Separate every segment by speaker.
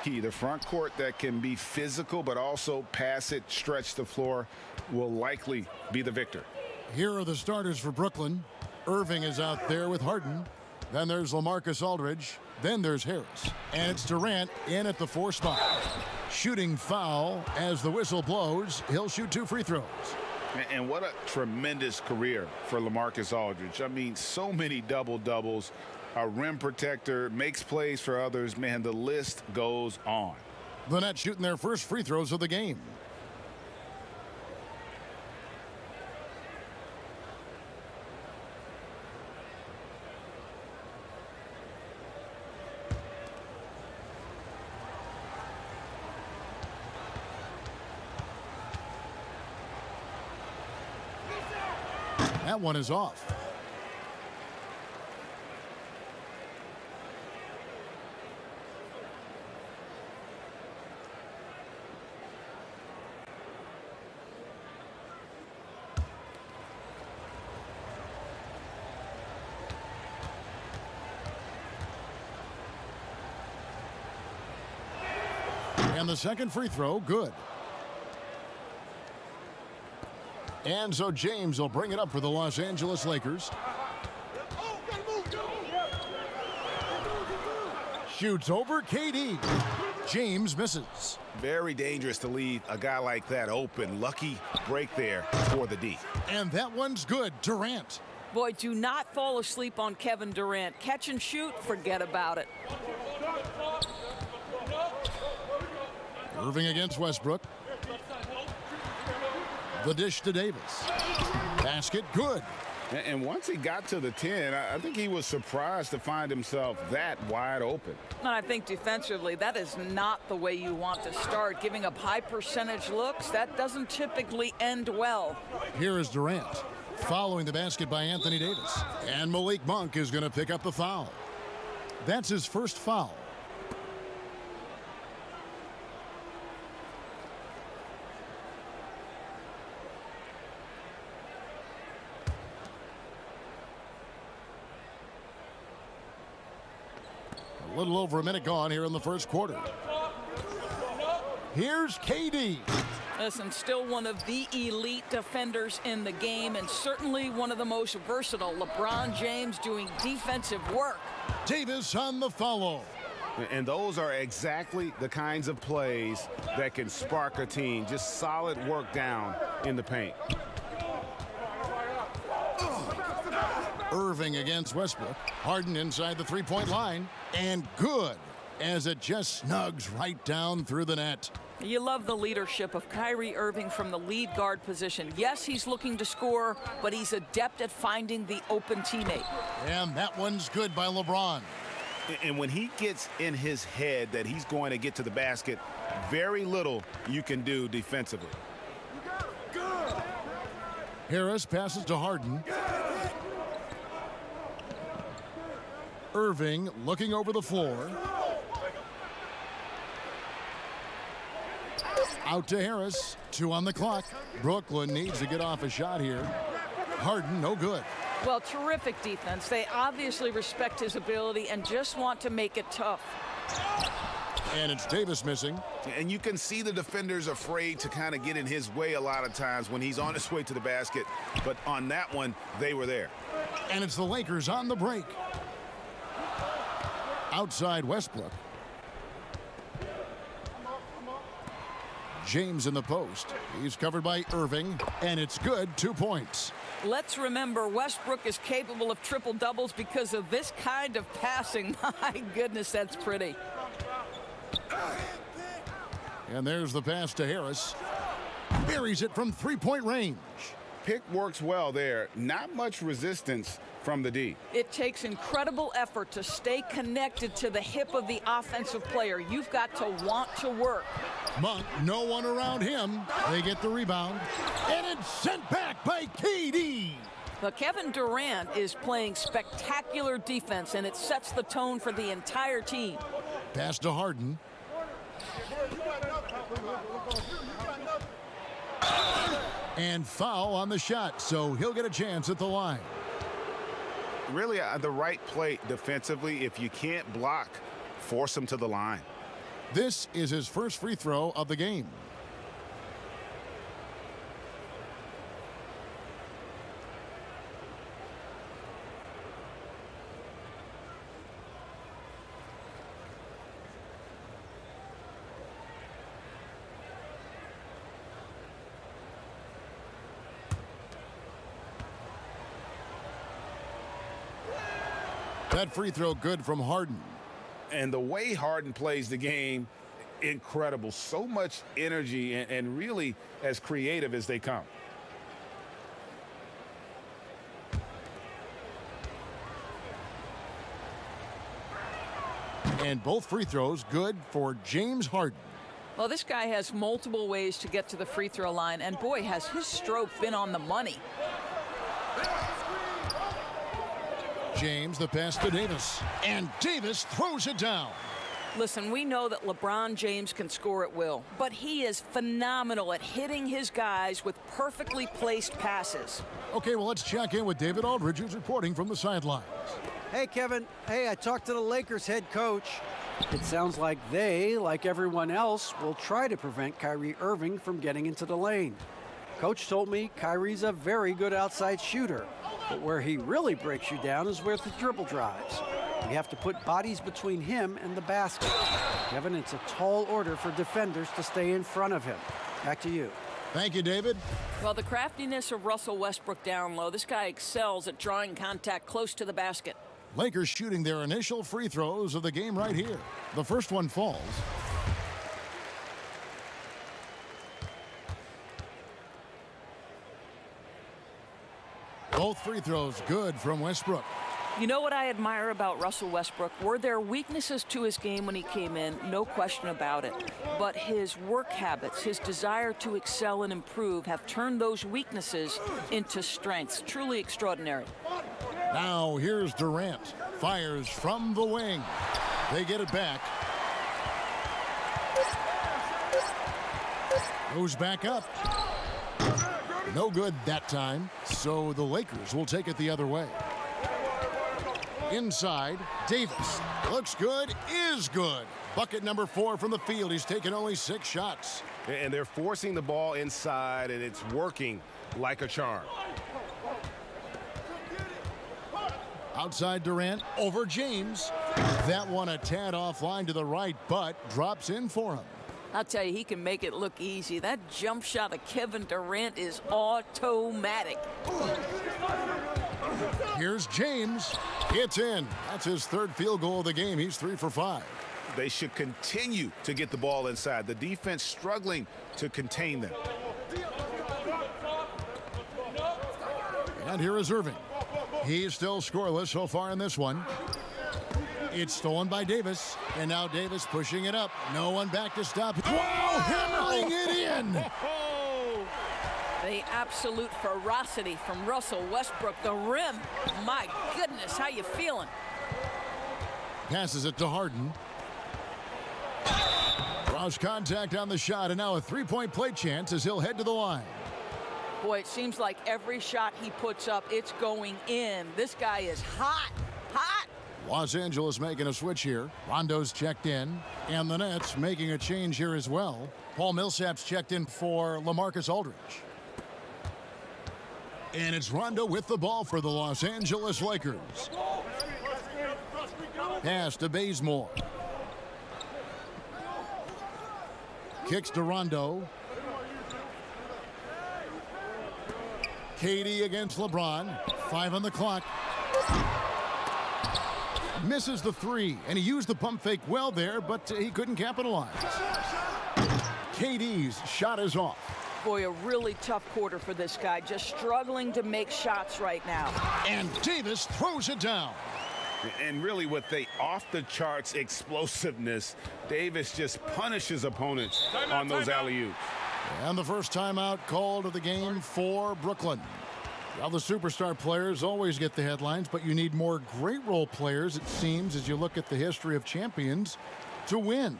Speaker 1: key. The front court that can be physical but also pass it, stretch the floor will likely be the victor.
Speaker 2: Here are the starters for Brooklyn. Irving is out there with Harden. Then there's LaMarcus Aldridge. Then there's Harris. And it's Durant in at the 4 spot. Shooting foul as the whistle blows. He'll shoot 2 free throws.
Speaker 1: And what a tremendous career for LaMarcus Aldridge. I mean, so many double-doubles. A rim protector, makes plays for others. Man, the list goes on.
Speaker 2: The Nets shooting their first free throws of the game. That one is off. And the second free throw, good. And so James will bring it up for the Los Angeles Lakers. Shoots over KD. James misses.
Speaker 1: Very dangerous to leave a guy like that open. Lucky break there for the D.
Speaker 2: And that one's good. Durant.
Speaker 3: Boy, do not fall asleep on Kevin Durant. Catch and shoot, forget about it.
Speaker 2: Irving against Westbrook. The dish to Davis. Basket, good.
Speaker 1: And once he got to the 10, I think he was surprised to find himself that wide open.
Speaker 3: And I think defensively, that is not the way you want to start. Giving up high percentage looks, that doesn't typically end well.
Speaker 2: Here is Durant. Following the basket by Anthony Davis. And Malik Monk is going to pick up the foul. That's his first foul. A little over a minute gone here in the first quarter. Here's KD.
Speaker 3: Listen, still one of the elite defenders in the game and certainly one of the most versatile. LeBron James doing defensive work.
Speaker 2: Davis on the follow.
Speaker 1: And those are exactly the kinds of plays that can spark a team. Just solid work down in the paint.
Speaker 2: Irving against Westbrook. Harden inside the three-point line. And good as it just snugs right down through the net.
Speaker 3: You love the leadership of Kyrie Irving from the lead guard position. Yes, he's looking to score, but he's adept at finding the open teammate.
Speaker 2: And that one's good by LeBron.
Speaker 1: And when he gets in his head that he's going to get to the basket, very little you can do defensively.
Speaker 2: Harris passes to Harden. Irving looking over the floor. Out to Harris. 2 on the clock. Brooklyn needs to get off a shot here. Harden, no good.
Speaker 3: Well, terrific defense. They obviously respect his ability and just want to make it tough.
Speaker 2: And it's Davis missing.
Speaker 1: And you can see the defenders afraid to kind of get in his way a lot of times when he's on his way to the basket. But on that one, they were there.
Speaker 2: And it's the Lakers on the break. Outside Westbrook. James in the post. He's covered by Irving, and it's good. 2 points.
Speaker 3: Let's remember, Westbrook is capable of triple doubles because of this kind of passing. My goodness, that's pretty.
Speaker 2: And there's the pass to Harris. Buries it from 3-point range.
Speaker 1: Pick works well there. Not much resistance from the D.
Speaker 3: It takes incredible effort to stay connected to the hip of the offensive player. You've got to want to work.
Speaker 2: Monk, no one around him. They get the rebound. And it's sent back by KD.
Speaker 3: But Kevin Durant is playing spectacular defense, and it sets the tone for the entire team.
Speaker 2: Pass to Harden. And foul on the shot, so he'll get a chance at the line.
Speaker 1: Really the right play defensively. If you can't block, force him to the line.
Speaker 2: This is his first free throw of the game. That free throw good from Harden.
Speaker 1: And the way Harden plays the game, incredible. So much energy and really as creative as they come.
Speaker 2: And both free throws good for James Harden.
Speaker 3: Well, this guy has multiple ways to get to the free throw line, and boy, has his stroke been on the money.
Speaker 2: James, the pass to Davis. And Davis throws it down.
Speaker 3: Listen, we know that LeBron James can score at will, but he is phenomenal at hitting his guys with perfectly placed passes.
Speaker 2: Okay, well, let's check in with David Aldridge, who's reporting from the sidelines.
Speaker 4: Hey, Kevin. Hey, I talked to the Lakers head coach. It sounds like they, like everyone else, will try to prevent Kyrie Irving from getting into the lane. Coach told me Kyrie's a very good outside shooter, but where he really breaks you down is with the dribble drives. You have to put bodies between him and the basket. Kevin, it's a tall order for defenders to stay in front of him. Back to you.
Speaker 2: Thank you, David.
Speaker 3: Well, the craftiness of Russell Westbrook down low. This guy excels at drawing contact close to the basket.
Speaker 2: Lakers shooting their initial free throws of the game right here. The first one falls. Both free throws good from Westbrook.
Speaker 3: You know what I admire about Russell Westbrook? Were there weaknesses to his game when he came in? No question about it. But his work habits, his desire to excel and improve have turned those weaknesses into strengths. Truly extraordinary.
Speaker 2: Now here's Durant. Fires from the wing. They get it back. Goes back up. No good that time, so the Lakers will take it the other way. Inside, Davis. Looks good, is good. Bucket number 4 from the field. He's taken only 6 shots.
Speaker 5: And they're forcing the ball inside, and it's working like a charm.
Speaker 2: Outside Durant, over James. That one a tad offline to the right, but drops in for him.
Speaker 3: I'll tell you, he can make it look easy. That jump shot of Kevin Durant is automatic.
Speaker 2: Here's James. It's in. That's his 3rd field goal of the game. He's 3 for 5.
Speaker 1: They should continue to get the ball inside. The defense struggling to contain them.
Speaker 2: And here is Irving. He's still scoreless so far in this one. It's stolen by Davis, and now Davis pushing it up. No one back to stop. Wow, hammering it in.
Speaker 3: The absolute ferocity from Russell Westbrook. The rim. My goodness, how you feeling?
Speaker 2: Passes it to Harden. Draws contact on the shot, and now a 3-point play chance as he'll head to the line.
Speaker 3: Boy, it seems like every shot he puts up, it's going in. This guy is hot, hot.
Speaker 2: Los Angeles making a switch here. Rondo's checked in, and the Nets making a change here as well. Paul Millsap's checked in for LaMarcus Aldridge. And it's Rondo with the ball for the Los Angeles Lakers. Pass to Bazemore. Kicks to Rondo. KD against LeBron. 5 on the clock. Misses the 3, and he used the pump fake well there, but he couldn't capitalize. KD's shot is off.
Speaker 3: Boy, a really tough quarter for this guy. Just struggling to make shots right now.
Speaker 2: And Davis throws it down.
Speaker 1: And really with the off-the-charts explosiveness, Davis just punishes opponents on those alley-oops.
Speaker 2: And the first timeout called of the game for Brooklyn. Well, the superstar players always get the headlines, but you need more great role players, it seems, as you look at the history of champions, to win.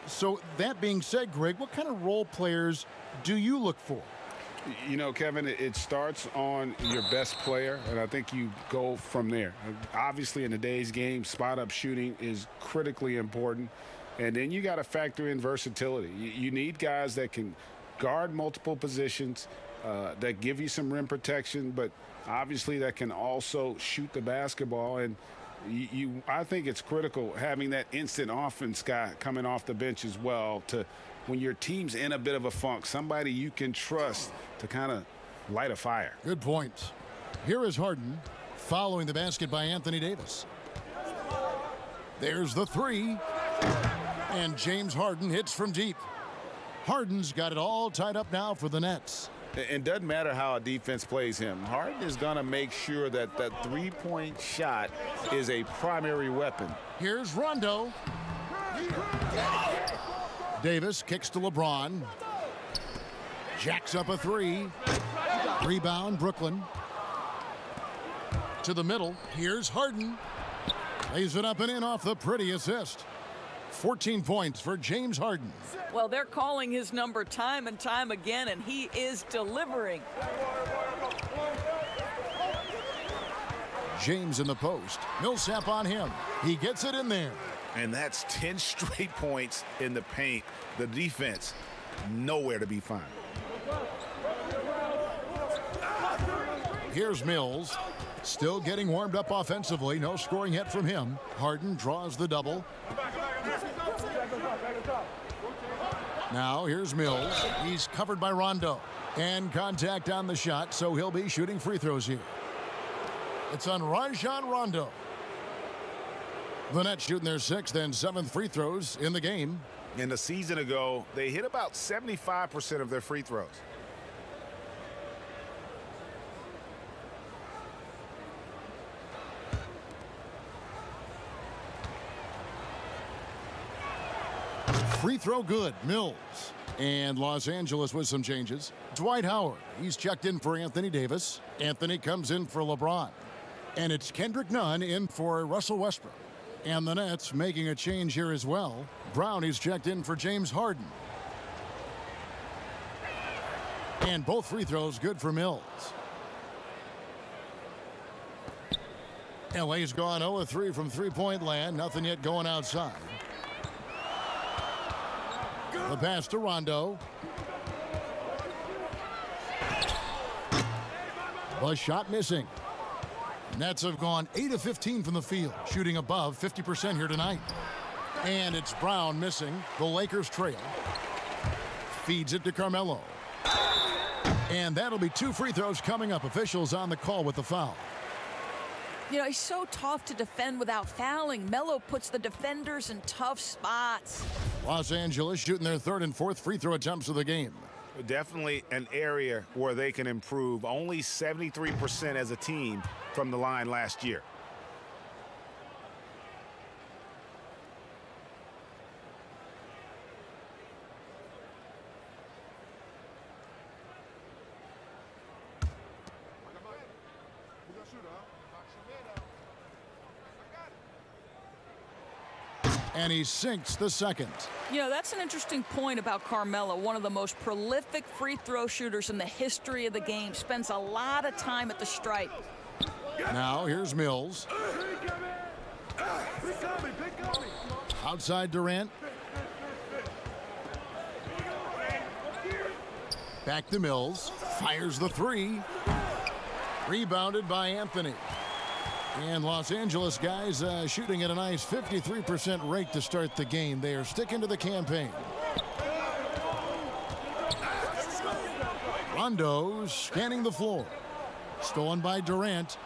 Speaker 2: So that being said, Greg, what kind of role players do you look for?
Speaker 1: You know, Kevin, it starts on your best player, and I think you go from there. Obviously, in today's game, spot-up shooting is critically important. And then you got to factor in versatility. You need guys that can guard multiple positions, that give you some rim protection, but obviously that can also shoot the basketball. And I think it's critical having that instant offense guy coming off the bench as well, to when your team's in a bit of a funk, somebody you can trust to kind of light a fire.
Speaker 2: Good point. Here is Harden following the basket by Anthony Davis. There's the three. And James Harden hits from deep. Harden's got it all tied up now for the Nets.
Speaker 1: It doesn't matter how a defense plays him. Harden is going to make sure that that three-point shot is a primary weapon.
Speaker 2: Here's Rondo. Davis kicks to LeBron. Jacks up a three. Rebound, Brooklyn. To the middle. Here's Harden. Lays it up and in off the pretty assist. 14 points for James Harden.
Speaker 3: Well, they're calling his number time and time again, and he is delivering.
Speaker 2: James in the post. Millsap on him. He gets it in there.
Speaker 1: And that's 10 straight points in the paint. The defense, nowhere to be found.
Speaker 2: Here's Mills. Still getting warmed up offensively. No scoring yet from him. Harden draws the double. Now here's Mills. He's covered by Rondo. And contact on the shot, so he'll be shooting free throws here. It's on Rajon Rondo. The Nets shooting their 6th and 7th free throws in the game.
Speaker 1: In the season ago, they hit about 75% of their free throws.
Speaker 2: Free throw good. Mills. And Los Angeles with some changes. Dwight Howard. He's checked in for Anthony Davis. Anthony comes in for LeBron. And it's Kendrick Nunn in for Russell Westbrook. And the Nets making a change here as well. Brown is checked in for James Harden. And both free throws good for Mills. LA's gone 0-3 from three-point land. Nothing yet going outside. The pass to Rondo. The shot missing. Nets have gone 8 of 15 from the field, shooting above 50% here tonight. And it's Brown missing. The Lakers trail. Feeds it to Carmelo. And that'll be 2 free throws coming up. Officials on the call with the foul.
Speaker 3: You know, he's so tough to defend without fouling. Melo puts the defenders in tough spots.
Speaker 2: Los Angeles shooting their 3rd and 4th free throw attempts of the game.
Speaker 1: Definitely an area where they can improve. Only 73% as a team from the line last year.
Speaker 2: And he sinks the second.
Speaker 3: You know, that's an interesting point about Carmelo, one of the most prolific free throw shooters in the history of the game. Spends a lot of time at the stripe.
Speaker 2: Now here's Mills. Outside Durant. Back to Mills. Fires the three. Rebounded by Anthony. And Los Angeles guys shooting at a nice 53% rate to start the game. They are sticking to the campaign. Rondo scanning the floor. Stolen by Durant.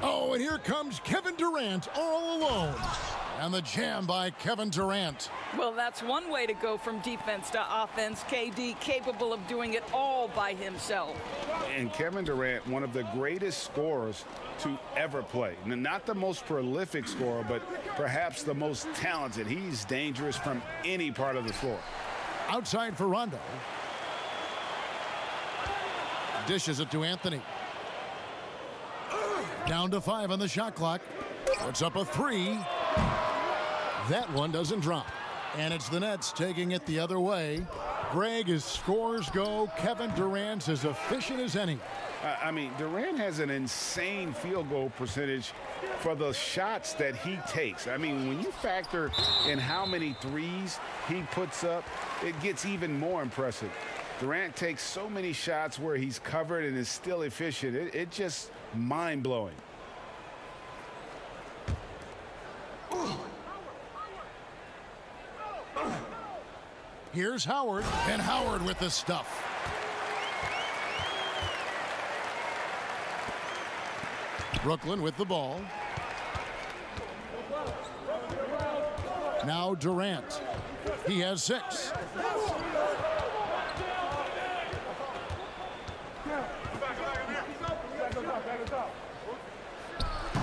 Speaker 2: Oh, and here comes Kevin Durant all alone. And the jam by Kevin Durant.
Speaker 3: Well, that's one way to go from defense to offense. KD capable of doing it all by himself.
Speaker 1: And Kevin Durant, one of the greatest scorers to ever play. Not the most prolific scorer, but perhaps the most talented. He's dangerous from any part of the floor.
Speaker 2: Outside for Rondo. Dishes it to Anthony. Down to 5 on the shot clock. Puts up a 3. That one doesn't drop. And it's the Nets taking it the other way. Greg, as scores go, Kevin Durant's as efficient as any.
Speaker 1: I mean, Durant has an insane field goal percentage for the shots that he takes. I mean, when you factor in how many threes he puts up, it gets even more impressive. Durant takes so many shots where he's covered and is still efficient. It's just mind-blowing.
Speaker 2: Here's Howard, and Howard with the stuff. Brooklyn with the ball. Now Durant. He has 6.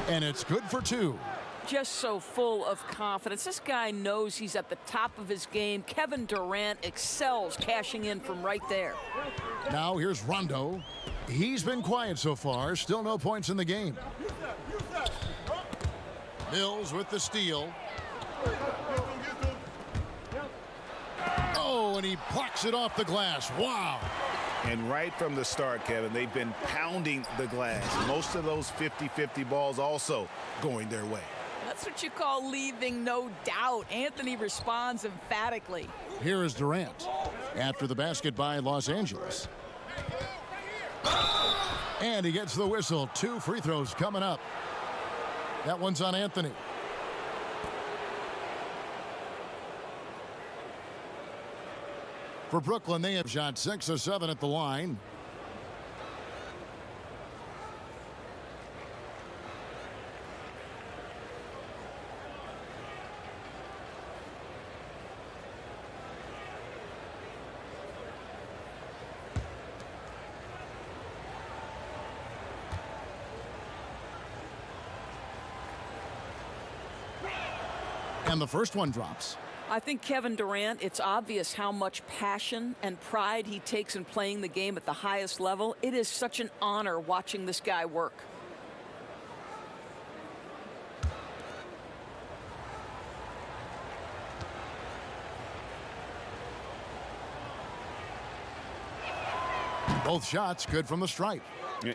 Speaker 2: And it's good for 2.
Speaker 3: Just so full of confidence. This guy knows he's at the top of his game. Kevin Durant excels cashing in from right there.
Speaker 2: Now here's Rondo. He's been quiet so far. Still no points in the game. Mills with the steal. Oh, and he plucks it off the glass. Wow.
Speaker 5: And right from the start, Kevin, they've been pounding the glass. Most of those 50-50 balls also going their way.
Speaker 3: That's what you call leaving no doubt. Anthony responds emphatically.
Speaker 2: Here is Durant after the basket by Los Angeles. And he gets the whistle. 2 free throws coming up. That one's on Anthony. For Brooklyn, they have shot 6 of 7 at the line. And the first one drops.
Speaker 3: I think Kevin Durant, it's obvious how much passion and pride he takes in playing the game at the highest level. It is such an honor watching this guy work.
Speaker 2: Both shots good from the stripe.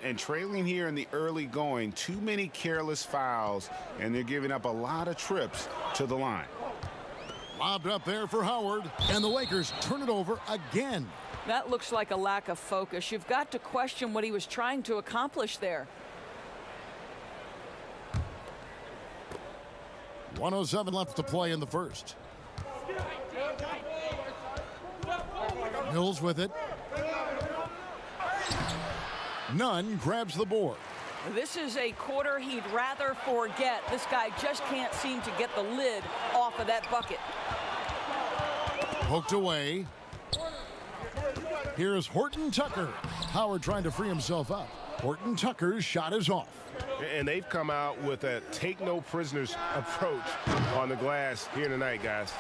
Speaker 1: And trailing here in the early going, too many careless fouls, and they're giving up a lot of trips to the line.
Speaker 2: Lobbed up there for Howard, and the Lakers turn it over again.
Speaker 3: That looks like a lack of focus. You've got to question what he was trying to accomplish there.
Speaker 2: 1:07 left to play in the first. Mills with it. Nunn grabs the board.
Speaker 3: This is a quarter he'd rather forget. This guy just can't seem to get the lid off of that bucket.
Speaker 2: Poked away. Here's Horton Tucker. Howard trying to free himself up. Horton Tucker's shot is off.
Speaker 5: And they've come out with a take-no-prisoners approach on the glass here tonight, guys.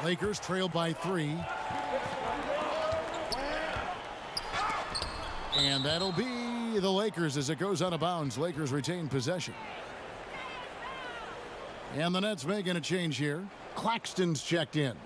Speaker 2: Lakers trail by 3. And that'll be the Lakers as it goes out of bounds. Lakers retain possession. And the Nets making a change here. Claxton's checked in.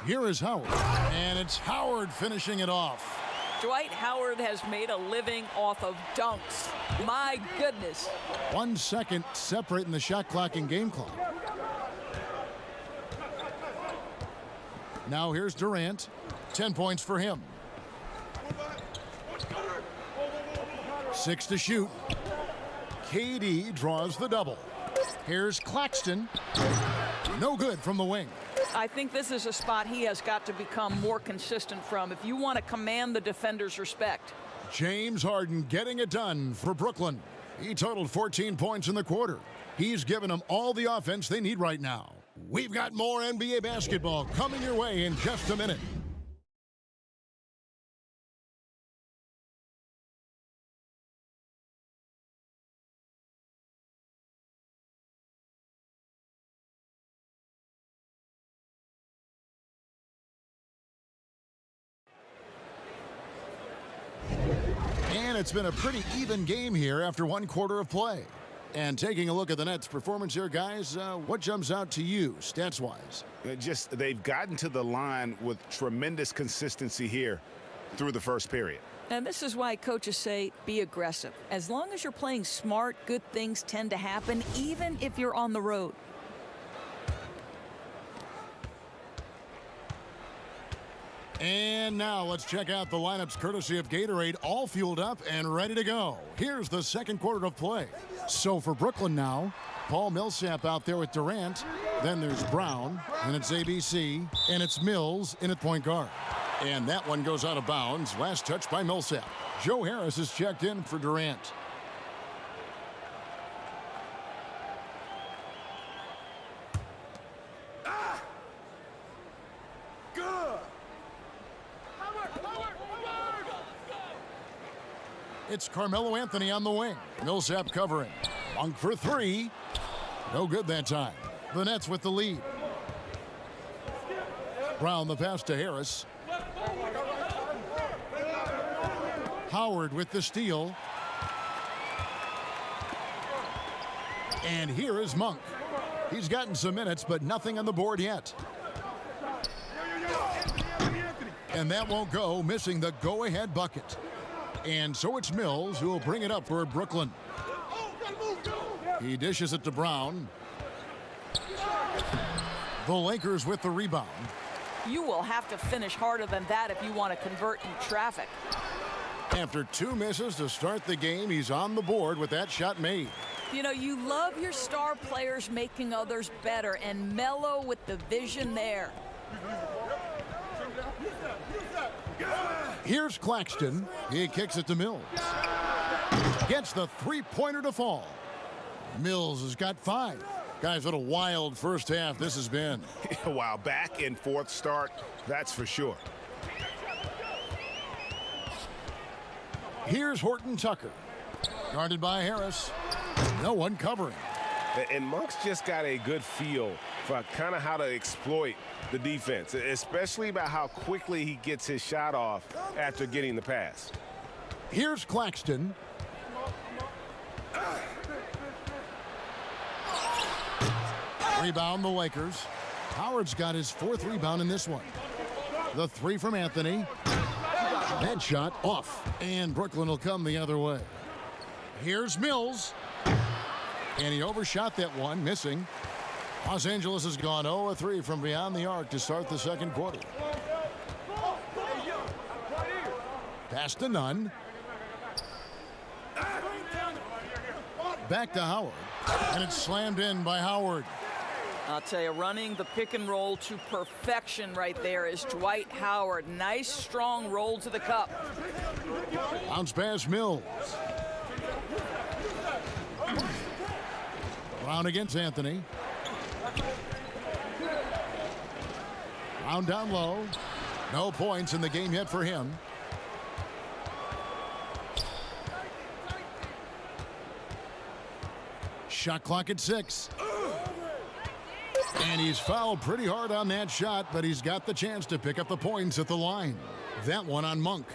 Speaker 2: Here is Howard. And it's Howard finishing it off.
Speaker 3: Dwight Howard has made a living off of dunks. My goodness.
Speaker 2: 1 second separating the shot clock and game clock. Now here's Durant. 10 points for him. 6 to shoot. KD draws the double. Here's Claxton. No good from the wing.
Speaker 3: I think this is a spot he has got to become more consistent from if you want to command the defender's respect.
Speaker 2: James Harden getting it done for Brooklyn. He totaled 14 points in the quarter. He's given them all the offense they need right now. We've got more NBA basketball coming your way in just a minute. And it's been a pretty even game here after 1 quarter of play. And taking a look at the Nets' performance here, guys, what jumps out to you, stats-wise?
Speaker 5: Just they've gotten to the line with tremendous consistency here through the first period.
Speaker 3: And this is why coaches say be aggressive. As long as you're playing smart, good things tend to happen, even if you're on the road.
Speaker 2: And now let's check out the lineups courtesy of Gatorade, all fueled up and ready to go. Here's the second quarter of play. So for Brooklyn now, Paul Millsap out there with Durant. Then there's Brown, and it's ABC, and it's Mills in at point guard. And that one goes out of bounds. Last touch by Millsap. Joe Harris is checked in for Durant. It's Carmelo Anthony on the wing. Millsap covering. Monk for 3. No good that time. The Nets with the lead. Brown the pass to Harris. Howard with the steal. And here is Monk. He's gotten some minutes, but nothing on the board yet. And that won't go, missing the go-ahead bucket. And so it's Mills who will bring it up for Brooklyn. He dishes it to Brown. The Lakers with the rebound.
Speaker 3: You will have to finish harder than that if you want to convert in traffic.
Speaker 2: After 2 misses to start the game, he's on the board with that shot made.
Speaker 3: You know, you love your star players making others better, and Melo with the vision there.
Speaker 2: Here's Claxton. He kicks it to Mills. Gets the three-pointer to fall. Mills has got 5. Guys, what a wild first half this has been.
Speaker 5: Wow, back and forth start, that's for sure.
Speaker 2: Here's Horton Tucker. Guarded by Harris. No one covering.
Speaker 6: And Monk's just got a good feel for kind of how to exploit the defense, especially about how quickly he gets his shot off after getting the pass.
Speaker 2: Here's Claxton. Rebound the Lakers. Howard's got his 4th rebound in this one. The 3 from Anthony. That shot off. And Brooklyn will come the other way. Here's Mills. And he overshot that one, missing. Los Angeles has gone 0-3 from beyond the arc to start the second quarter. Pass to Nunn. Back to Howard. And it's slammed in by Howard.
Speaker 3: I'll tell you, running the pick and roll to perfection right there is Dwight Howard. Nice, strong roll to the cup.
Speaker 2: Bounce pass Mills. Brown against Anthony. Brown down low. No points in the game yet for him. Shot clock at 6. And he's fouled pretty hard on that shot, but he's got the chance to pick up the points at the line. That one on Monk.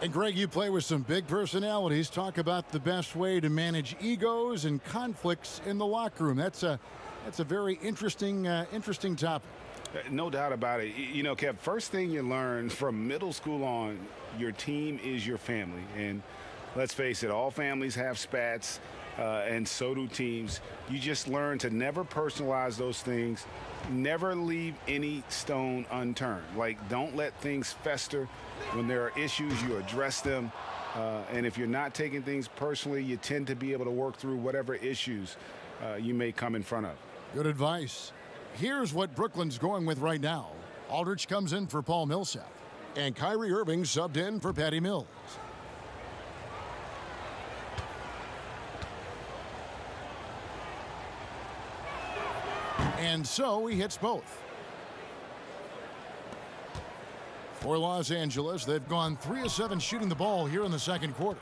Speaker 2: And Greg, you play with some big personalities. Talk about the best way to manage egos and conflicts in the locker room. That's a very interesting topic.
Speaker 1: No doubt about it. You know, Kev, first thing you learn from middle school on, your team is your family. And let's face it, all families have spats, and so do teams. You just learn to never personalize those things, never leave any stone unturned. Like, don't let things fester. When there are issues, you address them. And if you're not taking things personally, you tend to be able to work through whatever issues you may come in front of.
Speaker 2: Good advice. Here's what Brooklyn's going with right now. Aldridge comes in for Paul Millsap. And Kyrie Irving subbed in for Patty Mills. And so he hits both. For Los Angeles, they've gone 3 of 7 shooting the ball here in the second quarter.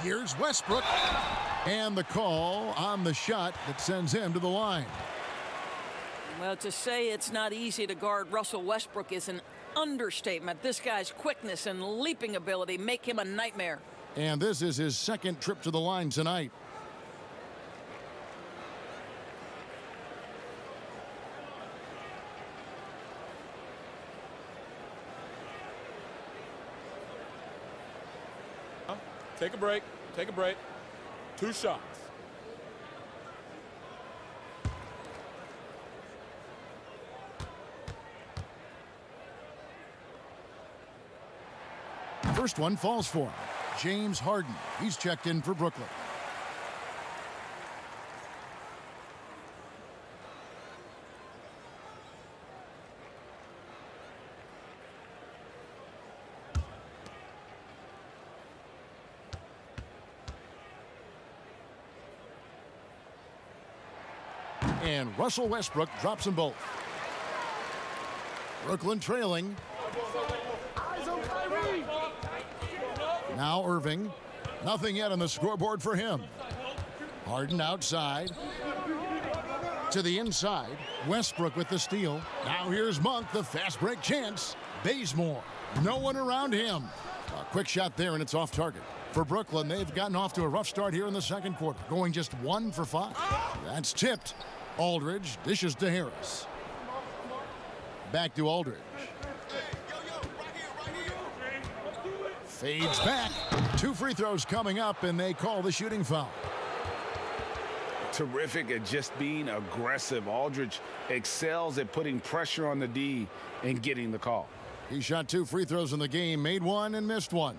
Speaker 2: Here's Westbrook. And the call on the shot that sends him to the line.
Speaker 3: Well, to say it's not easy to guard Russell Westbrook is an understatement. This guy's quickness and leaping ability make him a nightmare.
Speaker 2: And this is his second trip to the line tonight.
Speaker 7: Take a break. Take a break. 2 shots.
Speaker 2: First one falls for him. James Harden. He's checked in for Brooklyn. And Russell Westbrook drops them both. Brooklyn trailing. Now Irving. Nothing yet on the scoreboard for him. Harden outside. To the inside. Westbrook with the steal. Now here's Monk, the fast break chance. Bazemore. No one around him. A quick shot there, and it's off target. For Brooklyn, they've gotten off to a rough start here in the second quarter, going just 1 for 5. That's tipped. Aldridge dishes to Harris. Back to Aldridge. Fades back. 2 free throws coming up, and they call the shooting foul.
Speaker 1: Terrific at just being aggressive. Aldridge excels at putting pressure on the D and getting the call.
Speaker 2: He shot 2 free throws in the game, made 1 and missed 1.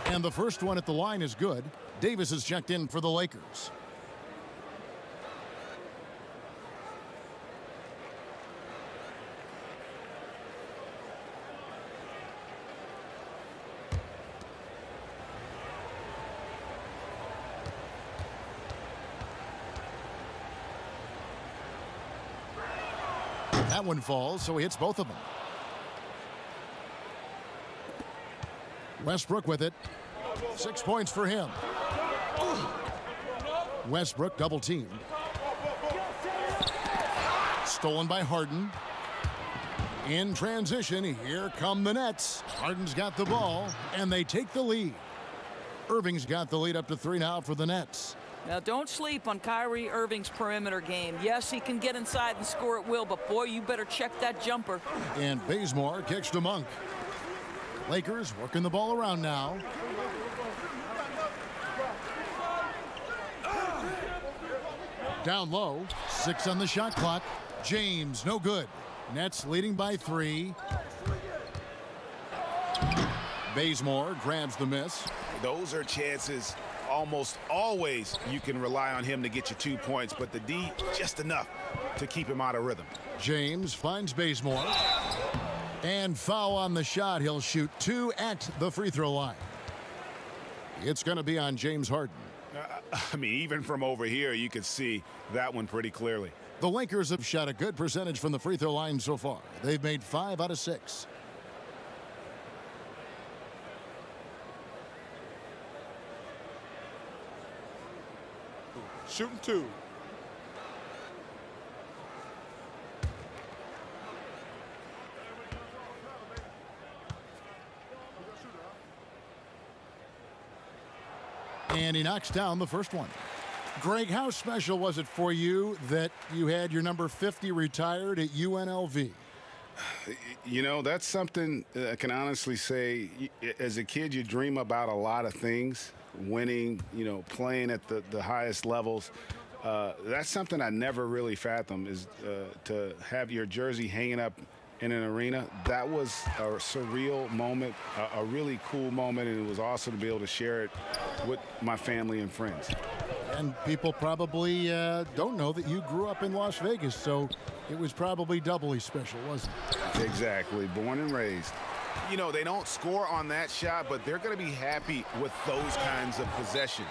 Speaker 2: And the first one at the line is good. Davis is checked in for the Lakers. That one falls, so he hits both of them. Westbrook with it. 6 points for him. Westbrook double teamed. Stolen by Harden. In transition, here come the Nets. Harden's got the ball, and they take the lead. Irving's got the lead up to 3 now for the Nets.
Speaker 3: Now, don't sleep on Kyrie Irving's perimeter game. Yes, he can get inside and score at will, but boy, you better check that jumper.
Speaker 2: And Bazemore kicks to Monk. Lakers working the ball around now. Down low, 6 on the shot clock. James, no good. Nets leading by 3. Bazemore grabs the miss.
Speaker 5: Those are chances almost always you can rely on him to get you 2 points, but the D just enough to keep him out of rhythm.
Speaker 2: James finds Bazemore. And foul on the shot. He'll shoot 2 at the free throw line. It's going to be on James Harden.
Speaker 5: I mean, even from over here, you can see that one pretty clearly.
Speaker 2: The Lakers have shot a good percentage from the free throw line so far. They've made 5 out of 6.
Speaker 7: Shooting 2.
Speaker 2: And he knocks down the first one. Greg, how special was it for you that you had your number 50 retired at UNLV?
Speaker 1: You know, that's something I can honestly say. As a kid, you dream about a lot of things. Winning, you know, playing at the highest levels. That's something I never really fathomed, is to have your jersey hanging up in an arena. That was a surreal moment, a really cool moment, and it was awesome to be able to share it with my family and friends.
Speaker 2: And people probably don't know that you grew up in Las Vegas, so it was probably doubly special, wasn't it?
Speaker 1: Exactly. Born and raised.
Speaker 5: You know, they don't score on that shot, but they're going to be happy with those kinds of possessions.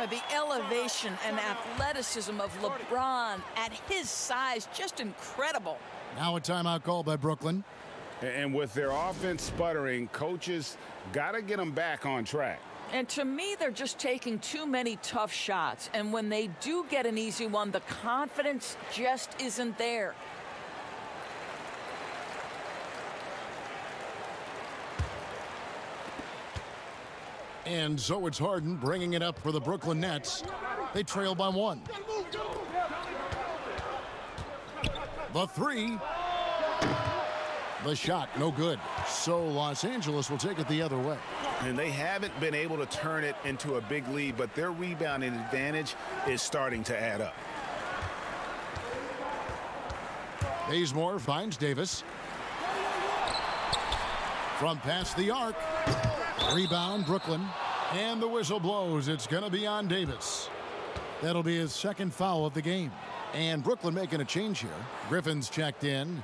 Speaker 3: The elevation and athleticism of LeBron at his size, just incredible.
Speaker 2: Now a timeout called by Brooklyn.
Speaker 1: And with their offense sputtering, coaches got to get them back on track.
Speaker 3: And to me, they're just taking too many tough shots. And when they do get an easy one, the confidence just isn't there.
Speaker 2: And so it's Harden bringing it up for the Brooklyn Nets. They trail by 1. The 3. The shot, no good. So Los Angeles will take it the other way.
Speaker 5: And they haven't been able to turn it into a big lead, but their rebounding advantage is starting to add up.
Speaker 2: Bazemore finds Davis. From past the arc. Rebound, Brooklyn. And the whistle blows. It's going to be on Davis. That'll be his second foul of the game. And Brooklyn making a change here. Griffin's checked in.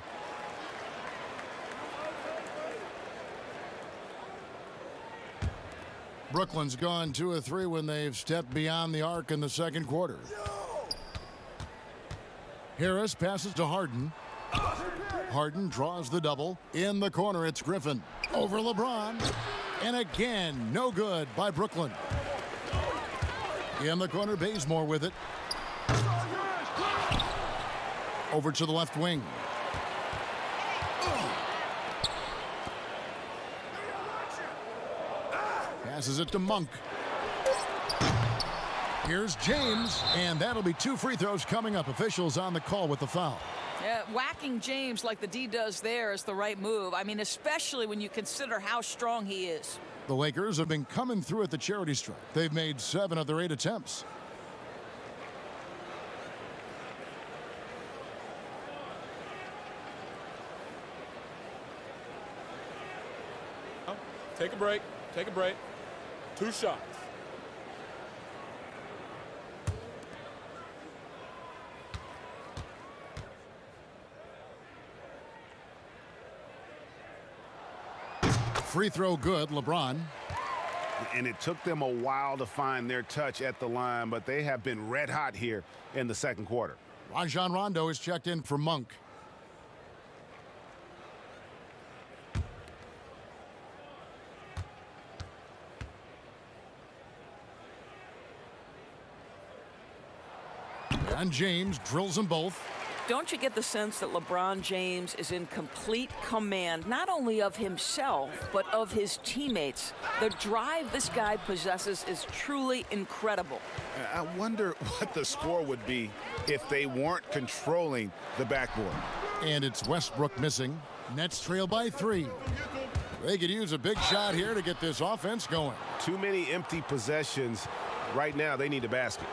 Speaker 2: Brooklyn's gone 2 of 3 when they've stepped beyond the arc in the second quarter. Harris passes to Harden. Harden draws the double. In the corner, it's Griffin. Over LeBron. And again, no good by Brooklyn. In the corner, Bazemore with it. Over to the left wing. Passes it to Monk. Here's James, and that'll be 2 free throws coming up. Officials on the call with the foul.
Speaker 3: Yeah, whacking James like the D does there is the right move. I mean, especially when you consider how strong he is.
Speaker 2: The Lakers have been coming through at the charity stripe. They've made 7 of their 8 attempts.
Speaker 7: Take a break. Take a break. 2 shots.
Speaker 2: Free throw good, LeBron.
Speaker 5: And it took them a while to find their touch at the line, but they have been red hot here in the second quarter.
Speaker 2: Rajon Rondo is checked in for Monk. And James drills them both.
Speaker 3: Don't you get the sense that LeBron James is in complete command, not only of himself, but of his teammates? The drive this guy possesses is truly incredible.
Speaker 5: I wonder what the score would be if they weren't controlling the backboard.
Speaker 2: And it's Westbrook missing. Nets trail by 3. They could use a big shot here to get this offense going.
Speaker 5: Too many empty possessions. Right now, they need a basket.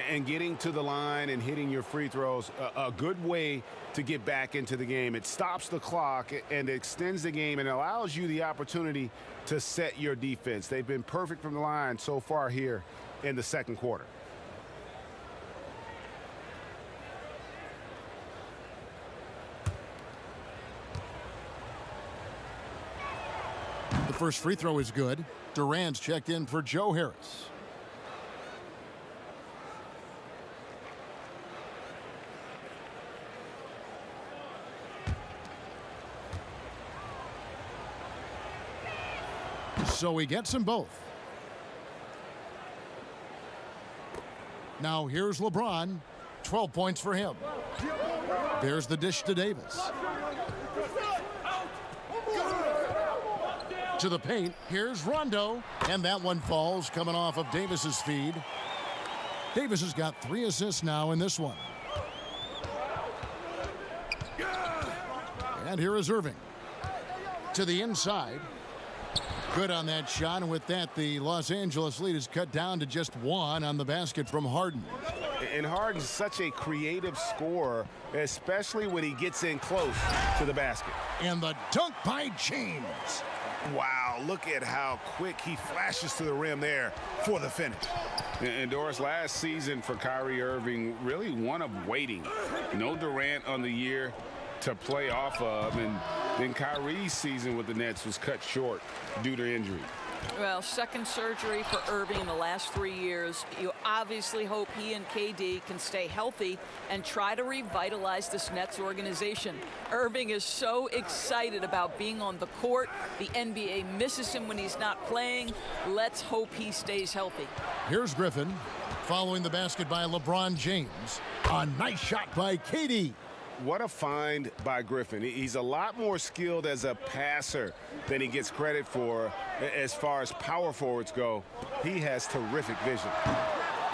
Speaker 5: And getting to the line and hitting your free throws, a good way to get back into the game. It stops the clock and extends the game and allows you the opportunity to set your defense. They've been perfect from the line so far here in the second quarter.
Speaker 2: The first free throw is good. Durant's checked in for Joe Harris. So he gets them both. Now here's LeBron. 12 points for him. There's the dish to Davis. To the paint. Here's Rondo. And that one falls coming off of Davis's feed. Davis has got 3 assists now in this one. And here is Irving. To the inside. Good on that shot, and with that, the Los Angeles lead is cut down to just 1 on the basket from Harden.
Speaker 5: And Harden's such a creative scorer, especially when he gets in close to the basket.
Speaker 2: And the dunk by James.
Speaker 5: Wow, Wow, look at how quick he flashes to the rim there for the finish.
Speaker 1: And Doris, last season for Kyrie Irving, really one of waiting. No Durant on the year to play off of, and then Kyrie's season with the Nets was cut short due to injury.
Speaker 3: Well, second surgery for Irving in the last 3 years. You obviously hope he and KD can stay healthy and try to revitalize this Nets organization. Irving is so excited about being on the court. The NBA misses him when he's not playing. Let's hope he stays healthy.
Speaker 2: Here's Griffin following the basket by LeBron James. A nice shot by KD.
Speaker 5: What a find by Griffin. He's a lot more skilled as a passer than he gets credit for as far as power forwards go. He has terrific vision.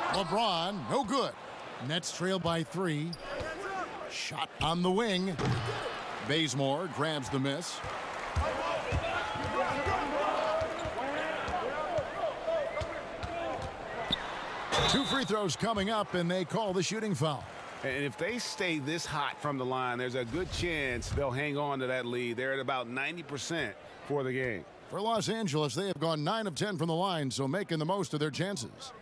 Speaker 2: LeBron, no good. Nets trail by 3. Shot on the wing. Bazemore grabs the miss. Two free throws coming up, and they call the shooting foul.
Speaker 5: And if they stay this hot from the line, there's a good chance they'll hang on to that lead. They're at about 90% for the game.
Speaker 2: For Los Angeles, they have gone 9 of 10 from the line, so making the most of their chances.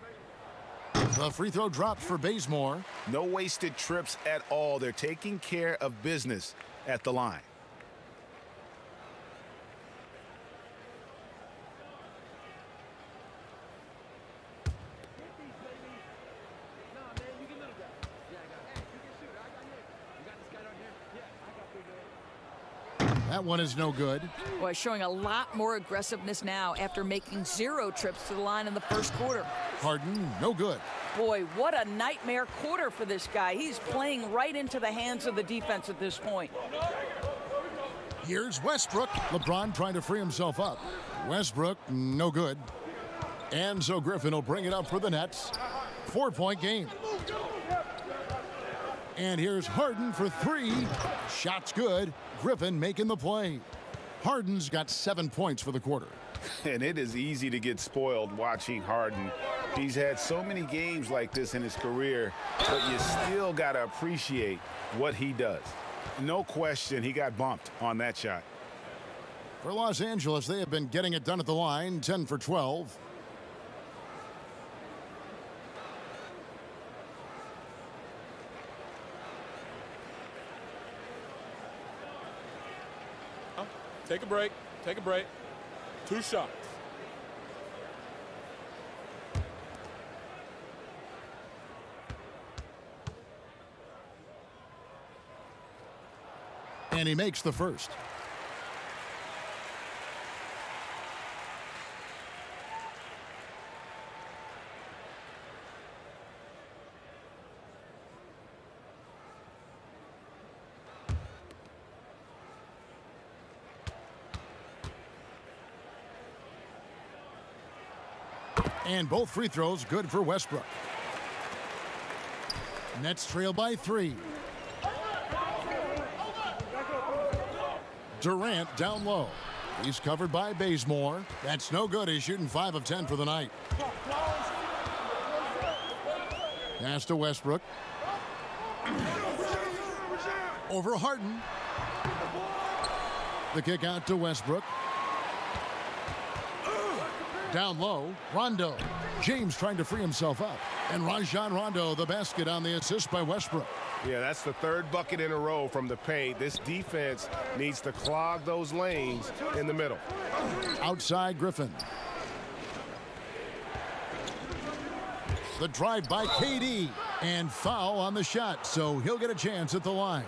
Speaker 2: The free throw dropped for Bazemore.
Speaker 5: No wasted trips at all. They're taking care of business at the line.
Speaker 2: That one is no good.
Speaker 3: Boy, showing a lot more aggressiveness now after making 0 trips to the line in the first quarter.
Speaker 2: Harden, no good.
Speaker 3: Boy, what a nightmare quarter for this guy. He's playing right into the hands of the defense at this point.
Speaker 2: Here's Westbrook. LeBron trying to free himself up. Westbrook, no good. And so Griffin will bring it up for the Nets. 4-point game. And here's Harden for 3. Shot's good. Griffin making the play. Harden's got 7 points for the quarter.
Speaker 5: And it is easy to get spoiled watching Harden. He's had so many games like this in his career, but you still got to appreciate what he does. No question, he got bumped on that shot.
Speaker 2: For Los Angeles, they have been getting it done at the line, 10 for 12.
Speaker 7: Take a break. Take a break. 2 shots.
Speaker 2: And he makes the first. And both free throws good for Westbrook. Nets trail by 3. Durant down low. He's covered by Bazemore. That's no good. He's shooting 5 of 10 for the night. Pass to Westbrook. Over Harden. The kick out to Westbrook. Down low, Rondo. James trying to free himself up. And Rajon Rondo, the basket on the assist by Westbrook.
Speaker 5: Yeah, that's the 3rd bucket in a row from the paint. This defense needs to clog those lanes in the middle.
Speaker 2: Outside Griffin. The drive by KD. And foul on the shot, so he'll get a chance at the line.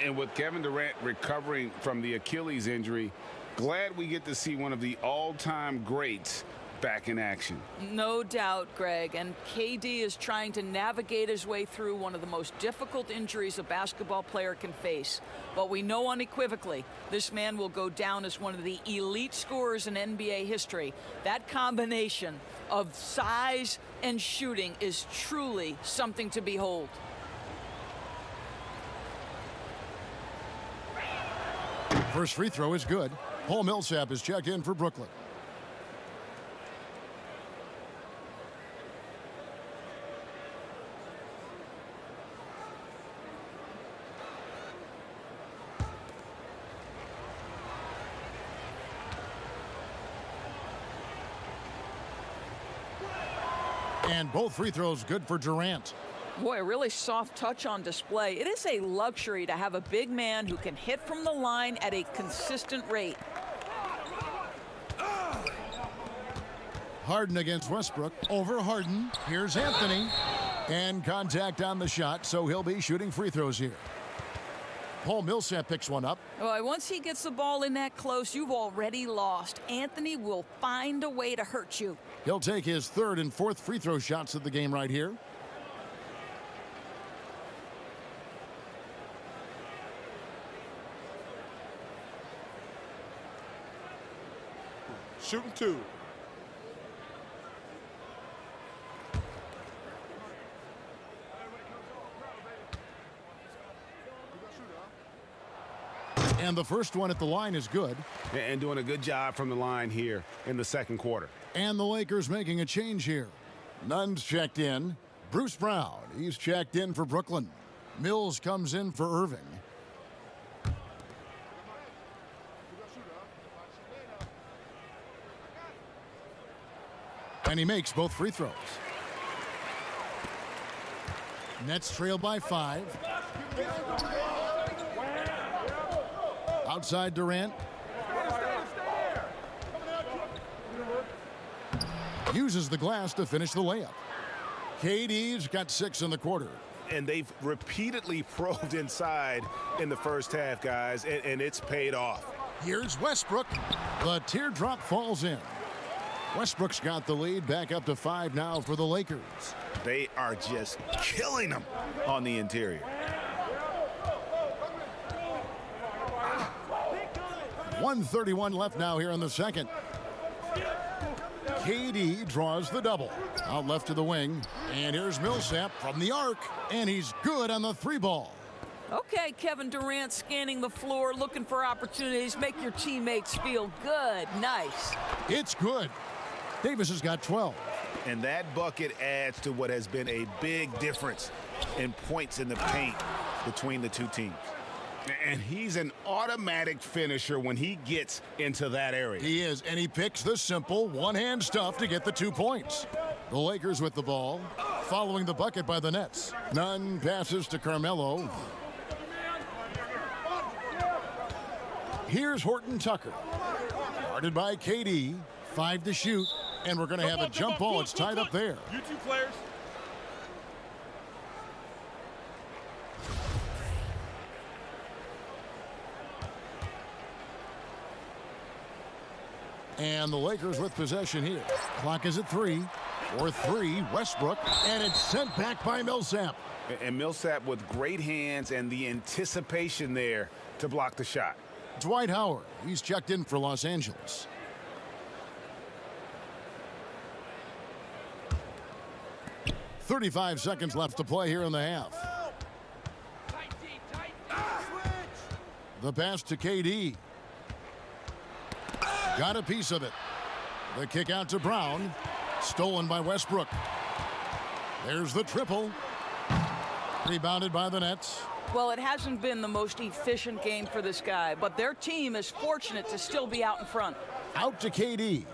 Speaker 1: And with Kevin Durant recovering from the Achilles injury, glad we get to see one of the all-time greats back in action.
Speaker 3: No doubt, Greg. And KD is trying to navigate his way through one of the most difficult injuries a basketball player can face. But we know unequivocally this man will go down as one of the elite scorers in NBA history. That combination of size and shooting is truly something to behold.
Speaker 2: First free throw is good. Paul Millsap is checked in for Brooklyn. And both free throws good for Durant.
Speaker 3: Boy, a really soft touch on display. It is a luxury to have a big man who can hit from the line at a consistent rate.
Speaker 2: Harden against Westbrook. Over Harden. Here's Anthony. And contact on the shot, so he'll be shooting free throws here. Paul Millsap picks one up.
Speaker 3: Boy, once he gets the ball in that close, you've already lost. Anthony will find a way to hurt you.
Speaker 2: He'll take his third and fourth free throw shots of the game right here.
Speaker 7: Shooting 2.
Speaker 2: And the first one at the line is good.
Speaker 5: And doing a good job from the line here in the second quarter.
Speaker 2: And the Lakers making a change here. Nunn's checked in. Bruce Brown, he's checked in for Brooklyn. Mills comes in for Irving. And he makes both free throws. Nets trail by 5. Outside Durant. Uses the glass to finish the layup. KD's got 6 in the quarter.
Speaker 5: And they've repeatedly probed inside in the first half, guys, and it's paid off.
Speaker 2: Here's Westbrook. The teardrop falls in. Westbrook's got the lead, back up to 5 now for the Lakers.
Speaker 5: They are just killing them on the interior.
Speaker 2: 1:31 left now here in the second. KD draws the double. Out left to the wing. And here's Millsap from the arc. And he's good on the 3-ball.
Speaker 3: Okay, Kevin Durant scanning the floor, looking for opportunities. Make your teammates feel good. Nice.
Speaker 2: It's good. Davis has got 12.
Speaker 5: And that bucket adds to what has been a big difference in points in the paint between the two teams. And he's an automatic finisher when he gets into that area.
Speaker 2: He is, and he picks the simple one-hand stuff to get the 2 points. The Lakers with the ball, following the bucket by the Nets. Nunn passes to Carmelo. Here's Horton Tucker. Guarded by KD. 5 to shoot, and we're going to have a jump ball. It's tied up there.
Speaker 7: You two players.
Speaker 2: And the Lakers with possession here. Clock is at 3. For 3, Westbrook, and it's sent back by Millsap.
Speaker 5: And Millsap with great hands and the anticipation there to block the shot.
Speaker 2: Dwight Howard, he's checked in for Los Angeles. .35 seconds left to play here in the half. The pass to KD. Got a piece of it. The kick out to Brown. Stolen by Westbrook. There's the triple. Rebounded by the Nets.
Speaker 3: Well, it hasn't been the most efficient game for this guy, but their team is fortunate to still be out in front.
Speaker 2: Out to KD.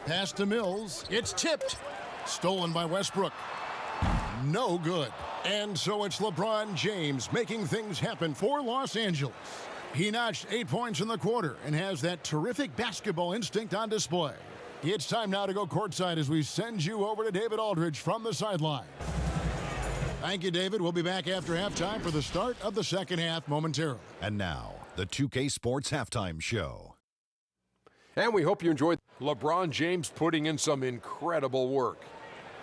Speaker 2: Pass to Mills. It's tipped. Stolen by Westbrook. No good. And so it's LeBron James making things happen for Los Angeles. He notched 8 points in the quarter and has that terrific basketball instinct on display. It's time now to go courtside as we send you over to David Aldridge from the sideline. Thank you, David. We'll be back after halftime for the start of the second half momentarily.
Speaker 8: And now, the 2K Sports Halftime Show.
Speaker 9: And we hope you enjoyed LeBron James putting in some incredible work.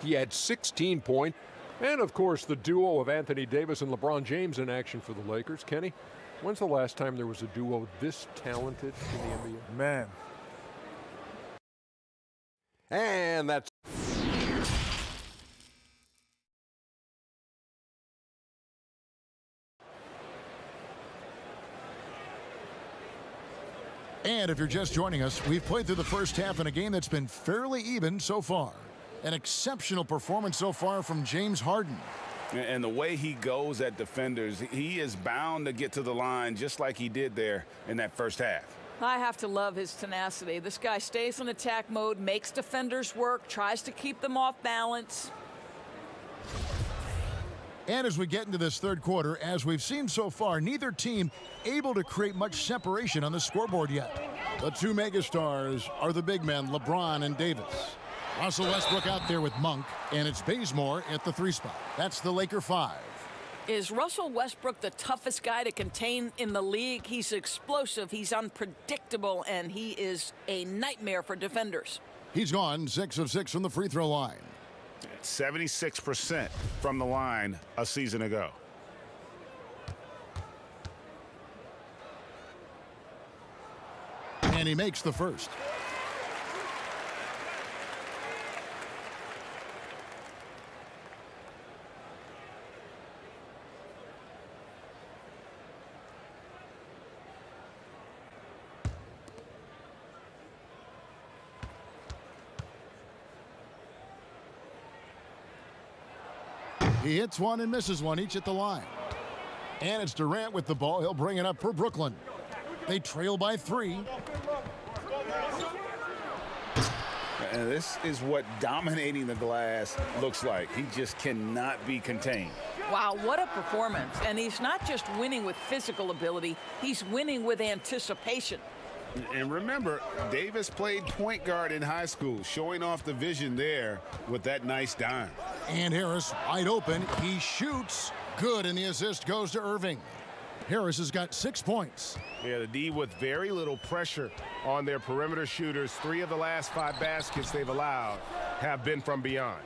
Speaker 9: He had 16 points. And, of course, the duo of Anthony Davis and LeBron James in action for the Lakers. Kenny, when's the last time there was a duo this talented in the NBA?
Speaker 7: Man.
Speaker 9: And that's...
Speaker 2: And if you're just joining us, we've played through the first half in a game that's been fairly even so far. An exceptional performance so far from James Harden.
Speaker 5: And the way he goes at defenders, he is bound to get to the line just like he did there in that first half.
Speaker 3: I have to love his tenacity. This guy stays in attack mode, makes defenders work, tries to keep them off balance.
Speaker 2: And as we get into this third quarter, as we've seen so far, neither team able to create much separation on the scoreboard yet. The two megastars are the big men, LeBron and Davis. Russell Westbrook out there with Monk, and it's Bazemore at the 3 spot. That's the Laker 5.
Speaker 3: Is Russell Westbrook the toughest guy to contain in the league? He's explosive, he's unpredictable, and he is a nightmare for defenders.
Speaker 2: He's gone 6 of 6 from the free throw line.
Speaker 1: 76% from the line a season ago.
Speaker 2: And he makes the first. He hits one and misses one, each at the line. And it's Durant with the ball. He'll bring it up for Brooklyn. They trail by 3.
Speaker 1: And this is what dominating the glass looks like. He just cannot be contained.
Speaker 3: Wow, what a performance. And he's not just winning with physical ability, he's winning with anticipation.
Speaker 1: And remember, Davis played point guard in high school, showing off the vision there with that nice dime.
Speaker 2: And Harris wide open. He shoots. Good, and the assist goes to Irving. Harris has got 6 points.
Speaker 5: Yeah, the D with very little pressure on their perimeter shooters. 3 of the last 5 baskets they've allowed have been from beyond.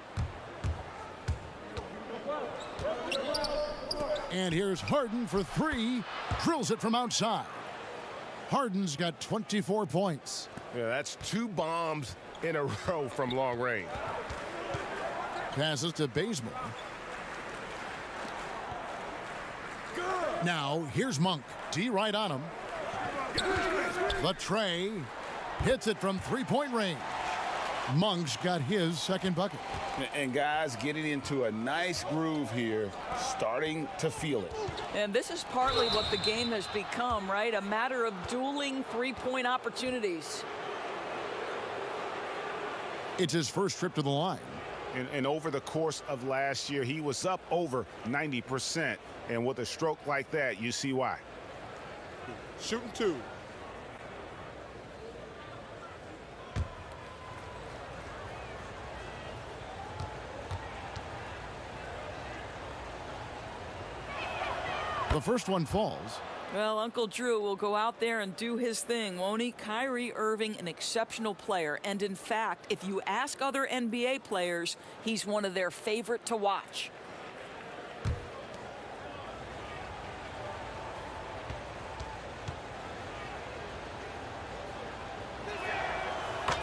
Speaker 2: And here's Harden for 3. Drills it from outside. Harden's got 24 points.
Speaker 5: Yeah, that's 2 bombs in a row from long range.
Speaker 2: Passes to Bazemore. Now, here's Monk. D right on him. The tray hits it from 3-point range. Monk's got his second bucket.
Speaker 1: And guys getting into a nice groove here, starting to feel it.
Speaker 3: And this is partly what the game has become, right? A matter of dueling 3-point opportunities.
Speaker 2: It's his first trip to the line.
Speaker 5: And over the course of last year, he was up over 90%. And with a stroke like that, you see why.
Speaker 7: Shooting 2.
Speaker 2: The first one falls.
Speaker 3: Well, Uncle Drew will go out there and do his thing, won't he? Kyrie Irving, an exceptional player. And in fact, if you ask other NBA players, he's one of their favorite to watch.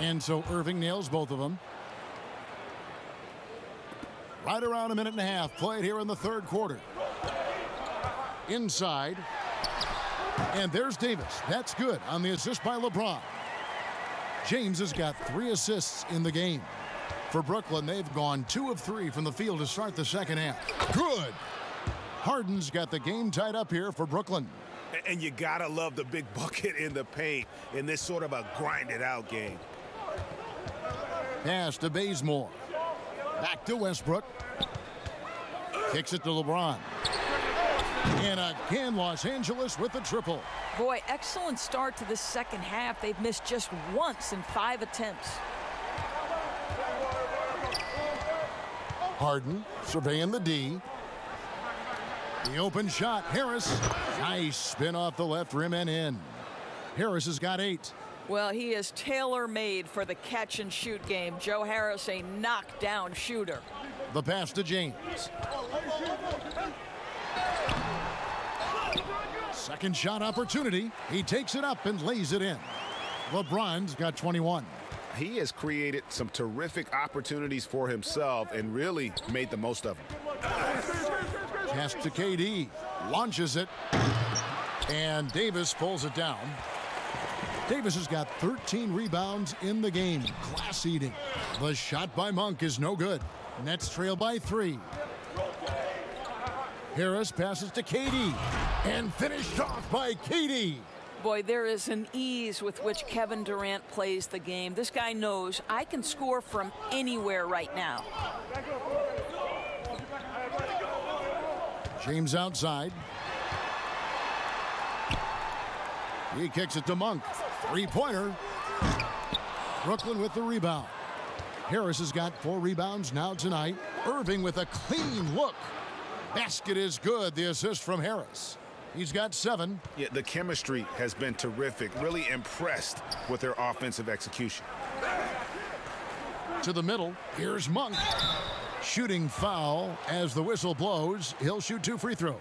Speaker 2: And so Irving nails both of them. Right around a minute and a half played here in the third quarter. Inside. And there's Davis. That's good on the assist by LeBron. James has got 3 assists in the game. For Brooklyn, they've gone 2 of 3 from the field to start the second half. Good. Harden's got the game tied up here for Brooklyn.
Speaker 5: And you gotta love the big bucket in the paint in this sort of a grinded out game.
Speaker 2: Pass to Bazemore. Back to Westbrook. Kicks it to LeBron. And again, Los Angeles with the triple.
Speaker 3: Boy, excellent start to the second half. They've missed just once in 5 attempts.
Speaker 2: Harden surveying the D. The open shot, Harris. Nice spin off the left rim and in. Harris has got 8.
Speaker 3: Well, he is tailor-made for the catch-and-shoot game. Joe Harris, a knockdown shooter.
Speaker 2: The pass to James. Second shot opportunity. He takes it up and lays it in. LeBron's got 21.
Speaker 5: He has created some terrific opportunities for himself and really made the most of them.
Speaker 2: Pass to KD. Launches it. And Davis pulls it down. Davis has got 13 rebounds in the game. Class eating. The shot by Monk is no good. Nets trail by 3. Harris passes to KD. And finished off by KD.
Speaker 3: Boy, there is an ease with which Kevin Durant plays the game. This guy knows I can score from anywhere right now.
Speaker 2: James outside. He kicks it to Monk. Three-pointer. Brooklyn with the rebound. Harris has got 4 rebounds now tonight. Irving with a clean look. Basket is good. The assist from Harris. He's got 7.
Speaker 5: Yeah, the chemistry has been terrific. Really impressed with their offensive execution.
Speaker 2: To the middle. Here's Monk. Shooting foul as the whistle blows. He'll shoot 2 free throws.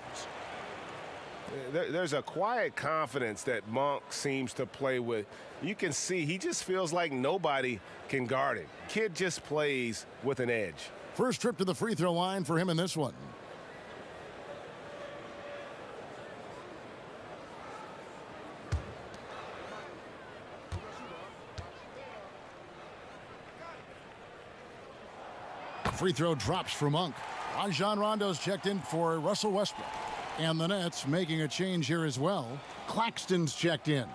Speaker 6: There's a quiet confidence that Monk seems to play with. You can see he just feels like nobody can guard him. Kid just plays with an edge.
Speaker 2: First trip to the free throw line for him in this one. Free throw drops for Monk. Rajon Rondo's checked in for Russell Westbrook. And the Nets making a change here as well. Claxton's checked in.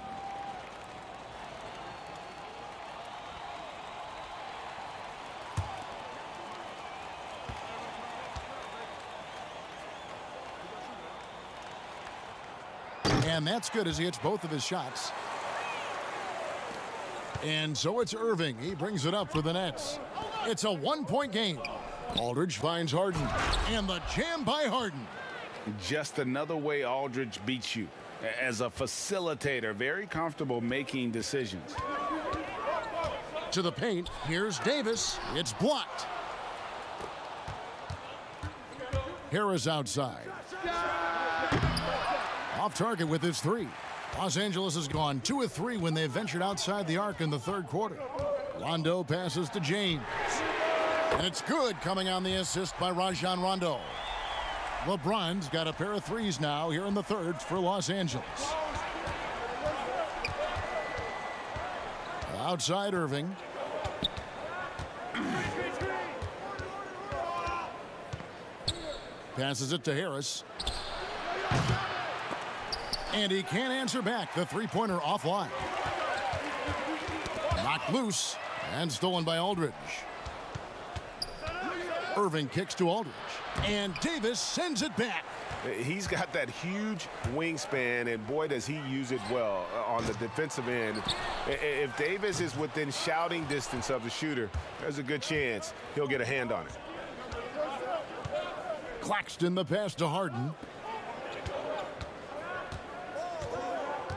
Speaker 2: And that's good as he hits both of his shots. And so it's Irving. He brings it up for the Nets. It's a 1-point game. Aldridge finds Harden. And the jam by Harden.
Speaker 1: Just another way Aldridge beats you. As a facilitator, very comfortable making decisions.
Speaker 2: To the paint, here's Davis. It's blocked. Harris outside. Off target with his 3. Los Angeles has gone 2 of 3 when they ventured outside the arc in the third quarter. Rondo passes to James. And it's good, coming on the assist by Rajon Rondo. LeBron's got a pair of 3s now here in the third for Los Angeles. Outside Irving. Passes it to Harris. And he can't answer back. The three-pointer offline. Knocked loose and stolen by Aldridge. Irving kicks to Aldridge. And Davis sends it back.
Speaker 6: He's got that huge wingspan, and boy, does he use it well on the defensive end. If Davis is within shouting distance of the shooter, there's a good chance he'll get a hand on it.
Speaker 2: Claxton the pass to Harden.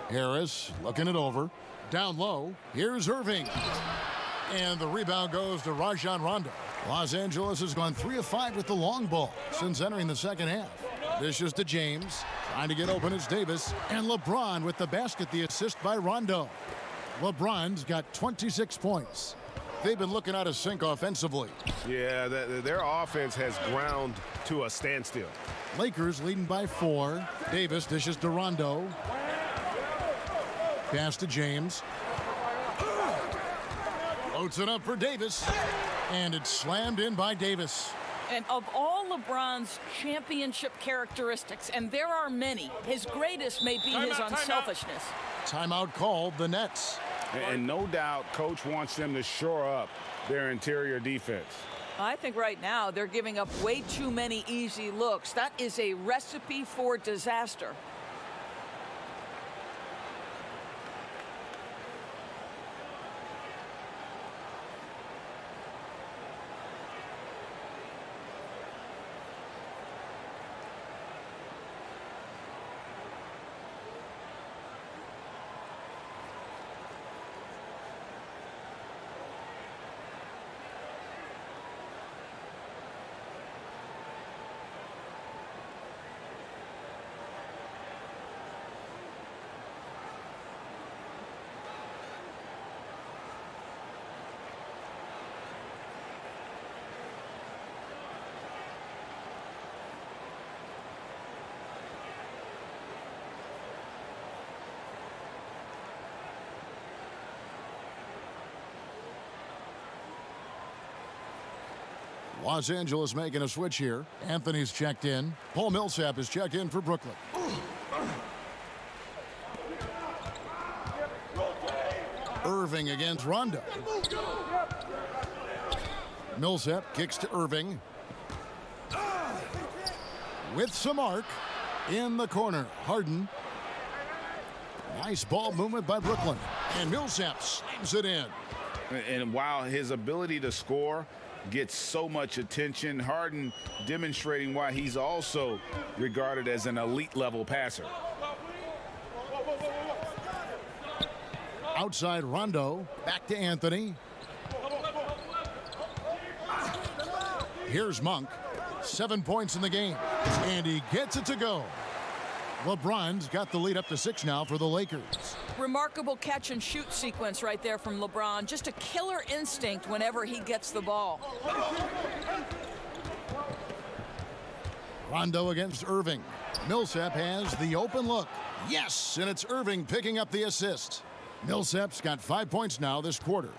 Speaker 2: Harris looking it over. Down low. Here's Irving. And the rebound goes to Rajon Rondo. Los Angeles has gone 3 of 5 with the long ball since entering the second half. Dishes to James. Trying to get open is Davis. And LeBron with the basket, the assist by Rondo. LeBron's got 26 points. They've been looking out of sync offensively.
Speaker 6: Yeah, their offense has ground to a standstill.
Speaker 2: Lakers leading by 4. Davis dishes to Rondo. Pass to James. Floats it up for Davis. And it's slammed in by Davis.
Speaker 3: And of all LeBron's championship characteristics, and there are many, his greatest may be his unselfishness.
Speaker 2: Timeout called, the Nets.
Speaker 1: And no doubt, Coach wants them to shore up their interior defense.
Speaker 3: I think right now they're giving up way too many easy looks. That is a recipe for disaster.
Speaker 2: Los Angeles making a switch here. Anthony's checked in. Paul Millsap is checked in for Brooklyn. Irving against Rondo. Millsap kicks to Irving. With some arc in the corner. Harden. Nice ball movement by Brooklyn. And Millsap slams it in.
Speaker 1: And while his ability to score gets so much attention, Harden demonstrating why he's also regarded as an elite level passer.
Speaker 2: Outside Rondo. Back to Anthony. Here's Monk. 7 points in the game. And he gets it to go. LeBron's got the lead up to 6 now for the Lakers.
Speaker 3: Remarkable catch and shoot sequence right there from LeBron. Just a killer instinct whenever he gets the ball.
Speaker 2: Rondo against Irving. Millsap has the open look. Yes, and it's Irving picking up the assist. Millsap's got 5 points now this quarter.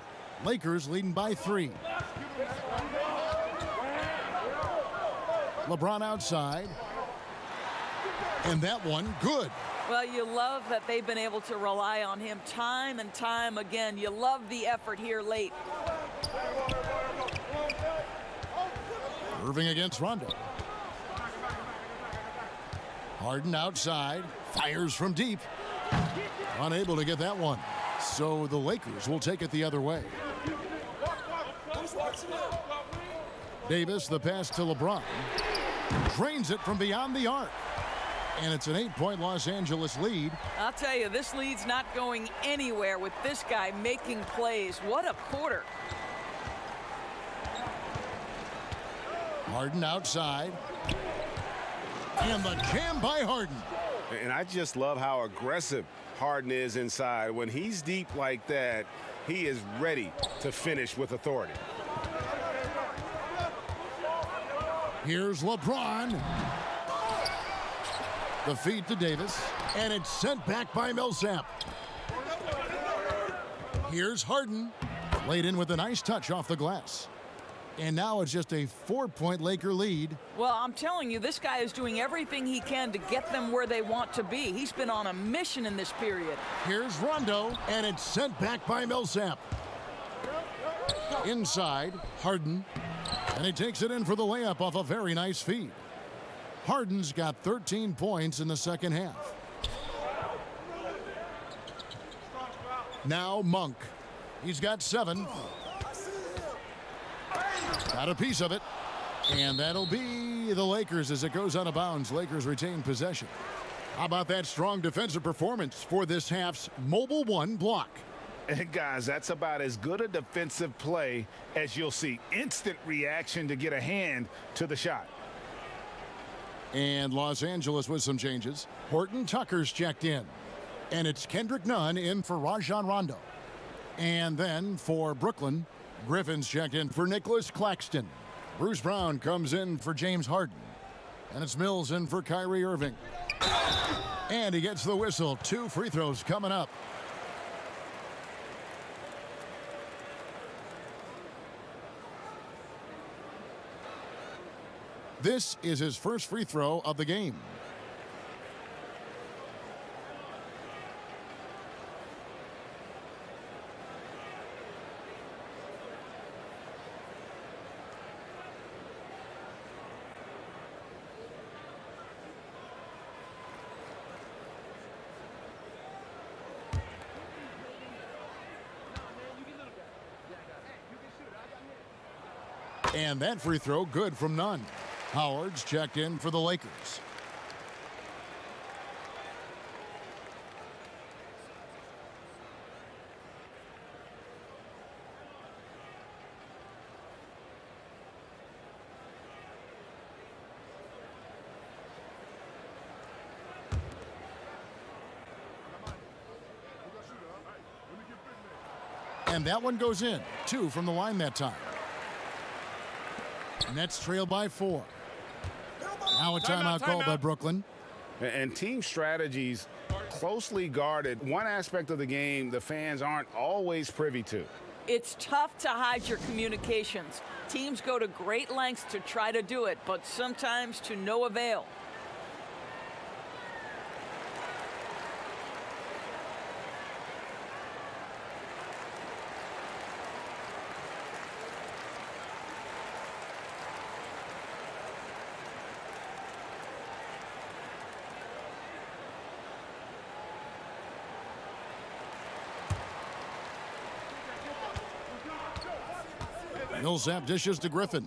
Speaker 2: Lakers leading by 3. LeBron outside. And that one, good.
Speaker 3: Well, you love that they've been able to rely on him time and time again. You love the effort here late.
Speaker 2: Irving against Rondo. Harden outside. Fires from deep. Unable to get that one. So the Lakers will take it the other way. Davis, the pass to LeBron. Drains it from beyond the arc. And it's an 8-point Los Angeles lead.
Speaker 3: I'll tell you, this lead's not going anywhere with this guy making plays. What a quarter.
Speaker 2: Harden outside. And the jam by Harden.
Speaker 6: And I just love how aggressive Harden is inside. When he's deep like that, he is ready to finish with authority.
Speaker 2: Here's LeBron. The feed to Davis. And it's sent back by Millsap. Here's Harden. Laid in with a nice touch off the glass. And now it's just a 4-point Laker lead.
Speaker 3: Well, I'm telling you, this guy is doing everything he can to get them where they want to be. He's been on a mission in this period.
Speaker 2: Here's Rondo, and it's sent back by Millsap. Inside, Harden, and he takes it in for the layup off a very nice feed. Harden's got 13 points in the second half. Now Monk. He's got 7. Got a piece of it. And that'll be the Lakers as it goes out of bounds. Lakers retain possession. How about that strong defensive performance for this half's Mobile One block?
Speaker 1: And guys, that's about as good a defensive play as you'll see. Instant reaction to get a hand to the shot.
Speaker 2: And Los Angeles with some changes. Horton Tucker's checked in. And it's Kendrick Nunn in for Rajon Rondo. And then for Brooklyn, Griffin's checked in for Nicholas Claxton. Bruce Brown comes in for James Harden. And it's Mills in for Kyrie Irving. And he gets the whistle. 2 free throws coming up. This is his first free throw of the game. And that free throw good from Nunn. Howard's checked in for the Lakers. And that one goes in. 2 from the line that time. Nets trail by 4. Now a timeout called by Brooklyn.
Speaker 1: And team strategies closely guarded. One aspect of the game the fans aren't always privy to.
Speaker 3: It's tough to hide your communications. Teams go to great lengths to try to do it, but sometimes to no avail.
Speaker 2: Millsap dishes to Griffin.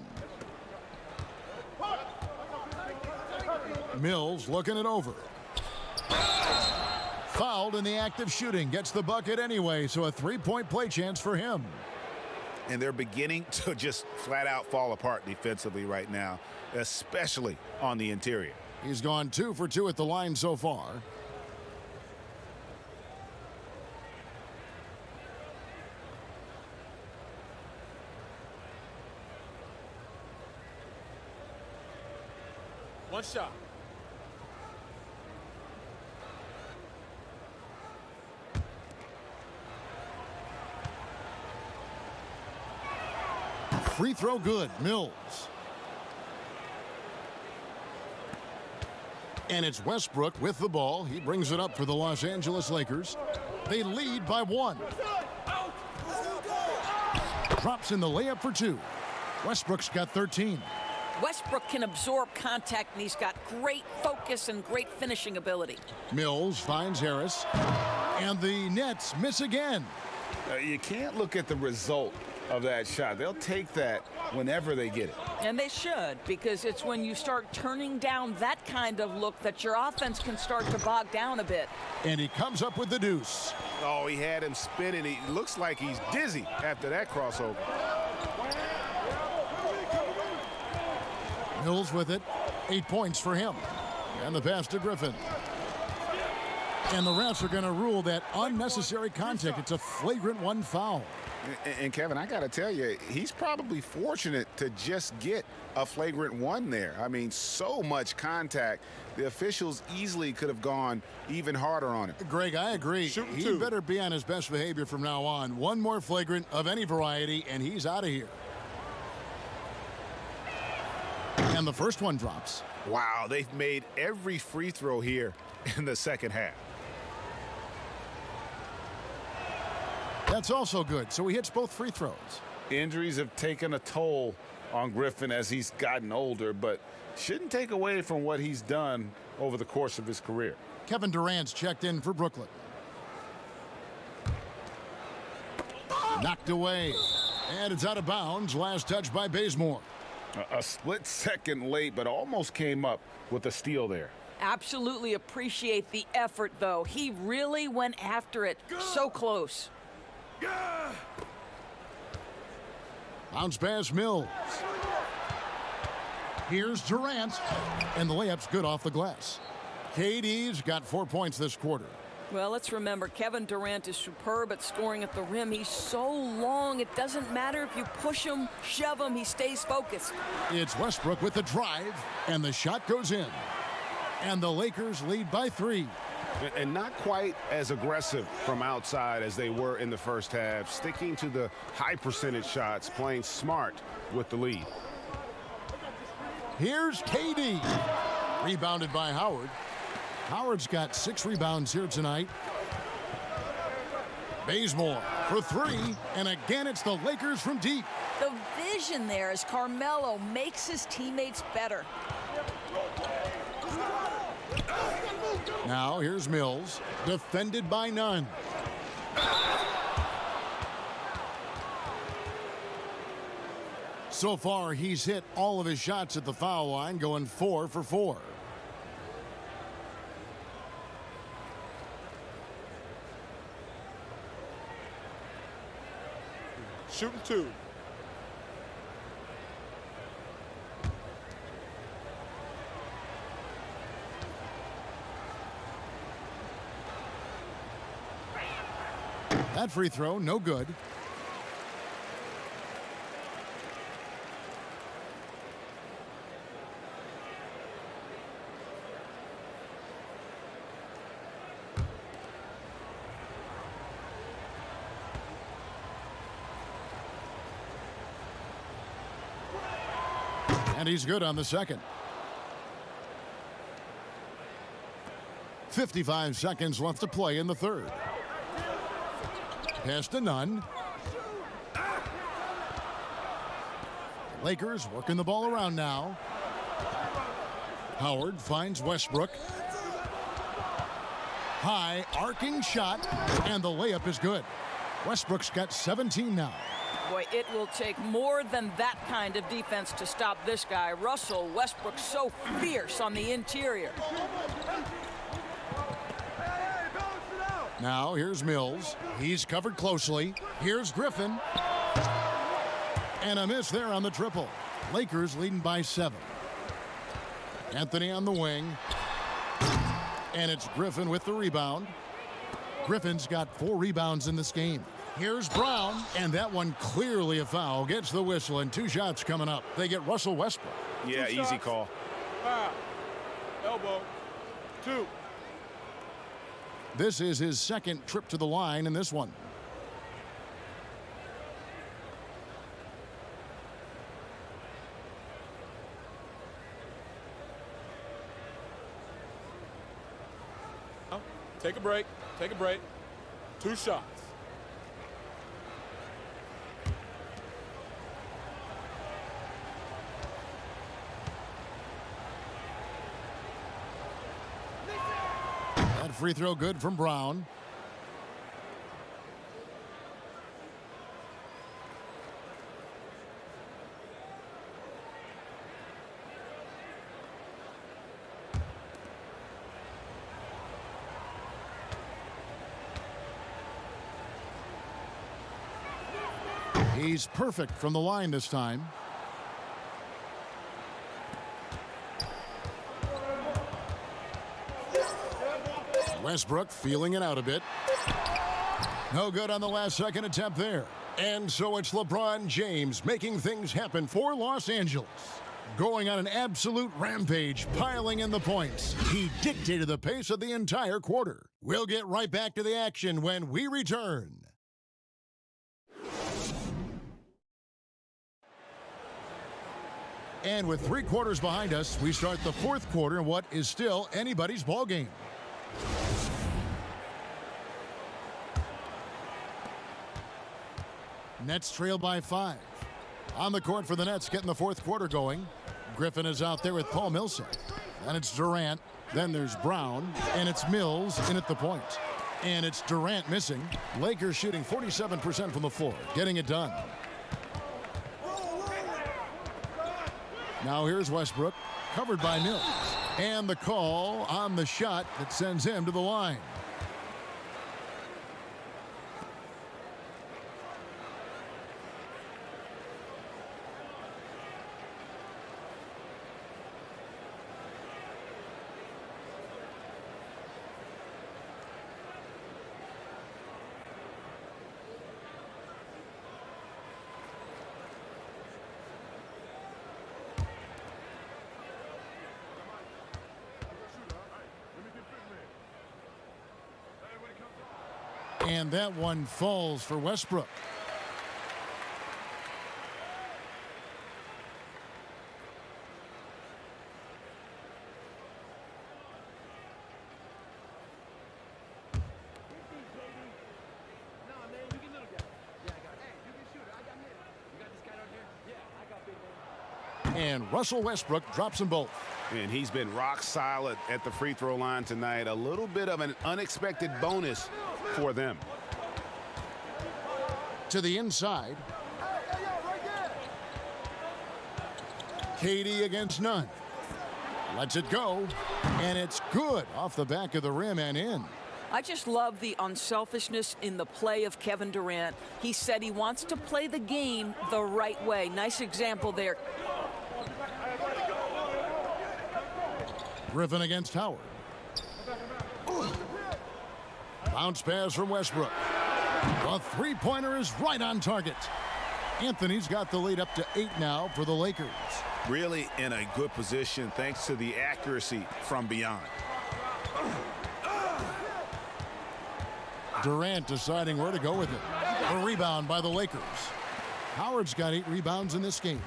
Speaker 2: Mills looking it over. Fouled in the act of shooting. Gets the bucket anyway, so a three-point play chance for him.
Speaker 5: And they're beginning to just flat out fall apart defensively right now, especially on the interior.
Speaker 2: He's gone 2 for 2 at the line so far.
Speaker 7: One shot.
Speaker 2: Free throw good. Mills. And it's Westbrook with the ball. He brings it up for the Los Angeles Lakers. They lead by 1. Drops in the layup for 2. Westbrook's got 13.
Speaker 3: Westbrook can absorb contact, and he's got great focus and great finishing ability.
Speaker 2: Mills finds Harris. And the Nets miss again.
Speaker 1: You can't look at the result of that shot. They'll take that whenever they get it.
Speaker 3: And they should, because it's when you start turning down that kind of look that your offense can start to bog down a bit.
Speaker 2: And he comes up with the deuce.
Speaker 5: Oh, he had him spinning. He looks like he's dizzy after that crossover.
Speaker 2: Mills with it. 8 points for him. And the pass to Griffin. And the refs are going to rule that unnecessary contact. It's a flagrant 1 foul.
Speaker 1: And Kevin, I got to tell you, he's probably fortunate to just get a flagrant 1 there. I mean, so much contact. The officials easily could have gone even harder on him.
Speaker 2: Greg, I agree. He better be on his best behavior from now on. One more flagrant of any variety, and he's out of here. And the first one drops.
Speaker 5: Wow, they've made every free throw here in the second half.
Speaker 2: That's also good. So he hits both free throws.
Speaker 1: Injuries have taken a toll on Griffin as he's gotten older, but shouldn't take away from what he's done over the course of his career.
Speaker 2: Kevin Durant's checked in for Brooklyn. Knocked away. And it's out of bounds. Last touch by Bazemore.
Speaker 1: A split second late, but almost came up with a steal there.
Speaker 3: Absolutely appreciate the effort, though. He really went after it. So close.
Speaker 2: Bounce pass Mills. Here's Durant. And the layup's good off the glass. KD's got 4 points this quarter.
Speaker 3: Well, let's remember, Kevin Durant is superb at scoring at the rim. He's so long, it doesn't matter if you push him, shove him, he stays focused.
Speaker 2: It's Westbrook with the drive, and the shot goes in. And the Lakers lead by 3.
Speaker 5: And not quite as aggressive from outside as they were in the first half, sticking to the high percentage shots, playing smart with the lead.
Speaker 2: Here's KD. Rebounded by Howard. Howard's got 6 rebounds here tonight. Bazemore for 3, and again it's the Lakers from deep.
Speaker 3: The vision there as Carmelo makes his teammates better.
Speaker 2: Now here's Mills, defended by none. So far he's hit all of his shots at the foul line, going 4 for 4.
Speaker 7: Shooting 2.
Speaker 2: That free throw, no good. And he's good on the second. 55 seconds left to play in the third. Pass to Nunn. Lakers working the ball around now. Howard finds Westbrook. High arcing shot, and the layup is good. Westbrook's got 17 now.
Speaker 3: Boy, it will take more than that kind of defense to stop this guy. Russell Westbrook so fierce on the interior.
Speaker 2: Now here's Mills. He's covered closely. Here's Griffin. And a miss there on the triple. Lakers leading by 7. Anthony on the wing. And it's Griffin with the rebound. Griffin's got 4 rebounds in this game. Here's Brown, and that one clearly a foul. Gets the whistle, and 2 shots coming up. They get Russell Westbrook.
Speaker 6: Yeah, easy call.
Speaker 7: Foul. Elbow. 2.
Speaker 2: This is his second trip to the line in this one.
Speaker 7: Take a break. Take a break. 2 shots.
Speaker 2: That free throw good from Brown. He's perfect from the line this time. Westbrook feeling it out a bit. No good on the last second attempt there. And so it's LeBron James making things happen for Los Angeles. Going on an absolute rampage, piling in the points. He dictated the pace of the entire quarter. We'll get right back to the action when we return. And with 3 quarters behind us, we start the 4th quarter in what is still anybody's ball game. Nets trail by 5. On the court for the Nets, getting the 4th quarter going. Griffin is out there with Paul Millsap. Then it's Durant. Then there's Brown. And it's Mills in at the point. And it's Durant missing. Lakers shooting 47% from the floor, getting it done. Now here's Westbrook, covered by Mills. And the call on the shot that sends him to the line. And that one falls for Westbrook. And Russell Westbrook drops them both.
Speaker 5: And he's been rock solid at the free throw line tonight. A little bit of an unexpected bonus for them.
Speaker 2: To the inside. Katie against Nunn. Lets it go. And it's good off the back of the rim and in.
Speaker 3: I just love the unselfishness in the play of Kevin Durant. He said he wants to play the game the right way. Nice example there.
Speaker 2: Griffin against Howard. Bounce pass from Westbrook. The three-pointer is right on target. Anthony's got the lead up to 8 now for the Lakers.
Speaker 6: Really in a good position thanks to the accuracy from beyond.
Speaker 2: Durant deciding where to go with it. A rebound by the Lakers. Howard's got 8 rebounds in this game.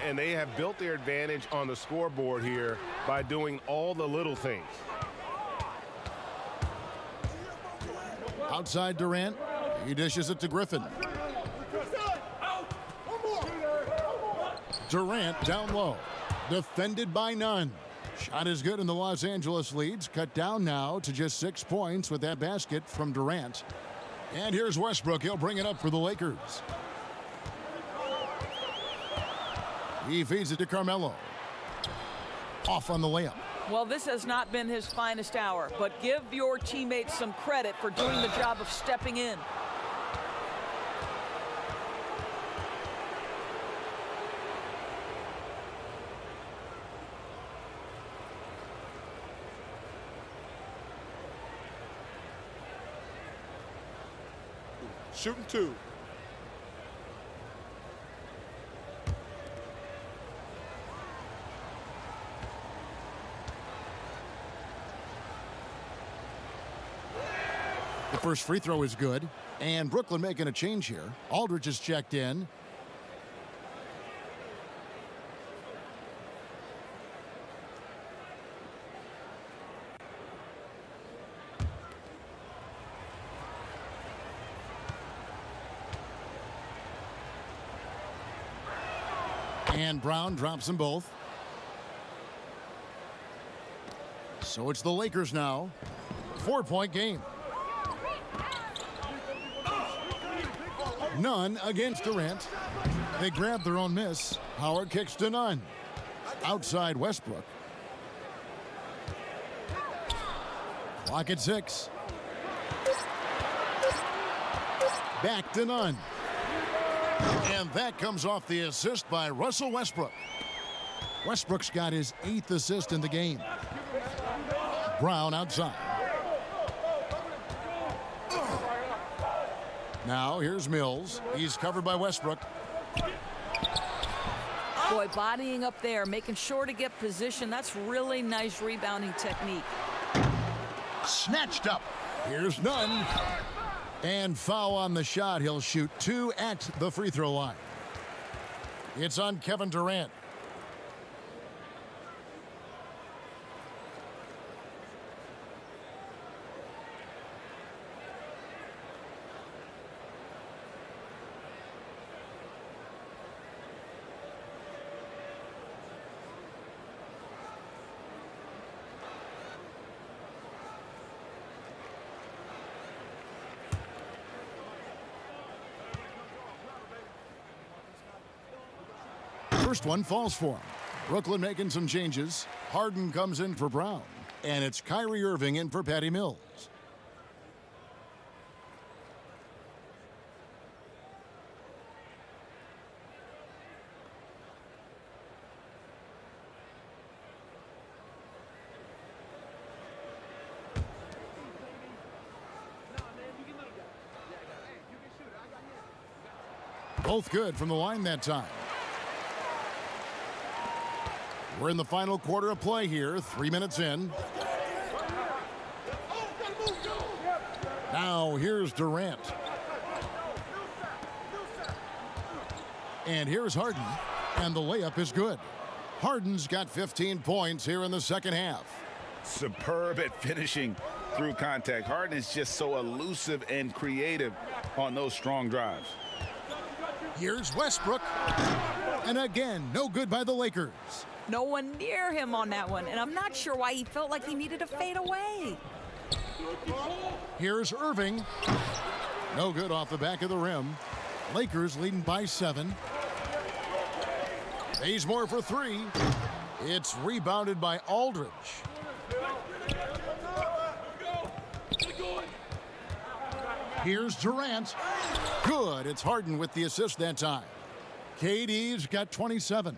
Speaker 6: And they have built their advantage on the scoreboard here by doing all the little things.
Speaker 2: Outside Durant. He dishes it to Griffin. Durant down low. Defended by Nunn. Shot is good, and the Los Angeles leads cut down now to just 6 points with that basket from Durant. And here's Westbrook. He'll bring it up for the Lakers. He feeds it to Carmelo. Off on the layup.
Speaker 3: Well, this has not been his finest hour, but give your teammates some credit for doing the job of stepping in.
Speaker 7: Shooting 2.
Speaker 2: The first free throw is good. And Brooklyn making a change here. Aldridge is checked in. And Brown drops them both. So it's the Lakers now. 4-point game. None against Durant. They grab their own miss. Howard kicks to none. Outside Westbrook. Clock at 6. Back to none. And that comes off the assist by Russell Westbrook. Westbrook's got his 8th assist in the game. Brown outside. Now here's Mills. He's covered by Westbrook.
Speaker 3: Boy, bodying up there, making sure to get position. That's really nice rebounding technique.
Speaker 2: Snatched up. Here's none. And foul on the shot. He'll shoot 2 at the free throw line. It's on Kevin Durant. First one falls for him. Brooklyn making some changes. Harden comes in for Brown. And it's Kyrie Irving in for Patty Mills. Both good from the line that time. We're in the final quarter of play here, 3 minutes in. Now here's Durant. And here's Harden. And the layup is good. Harden's got 15 points here in the second half.
Speaker 1: Superb at finishing through contact. Harden is just so elusive and creative on those strong drives.
Speaker 2: Here's Westbrook. And again, no good by the Lakers.
Speaker 3: No one near him on that one, and I'm not sure why he felt like he needed to fade away.
Speaker 2: Here's Irving. No good off the back of the rim. Lakers leading by 7. Bazemore for 3. It's rebounded by Aldridge. Here's Durant. Good. It's Harden with the assist that time. KD's got 27.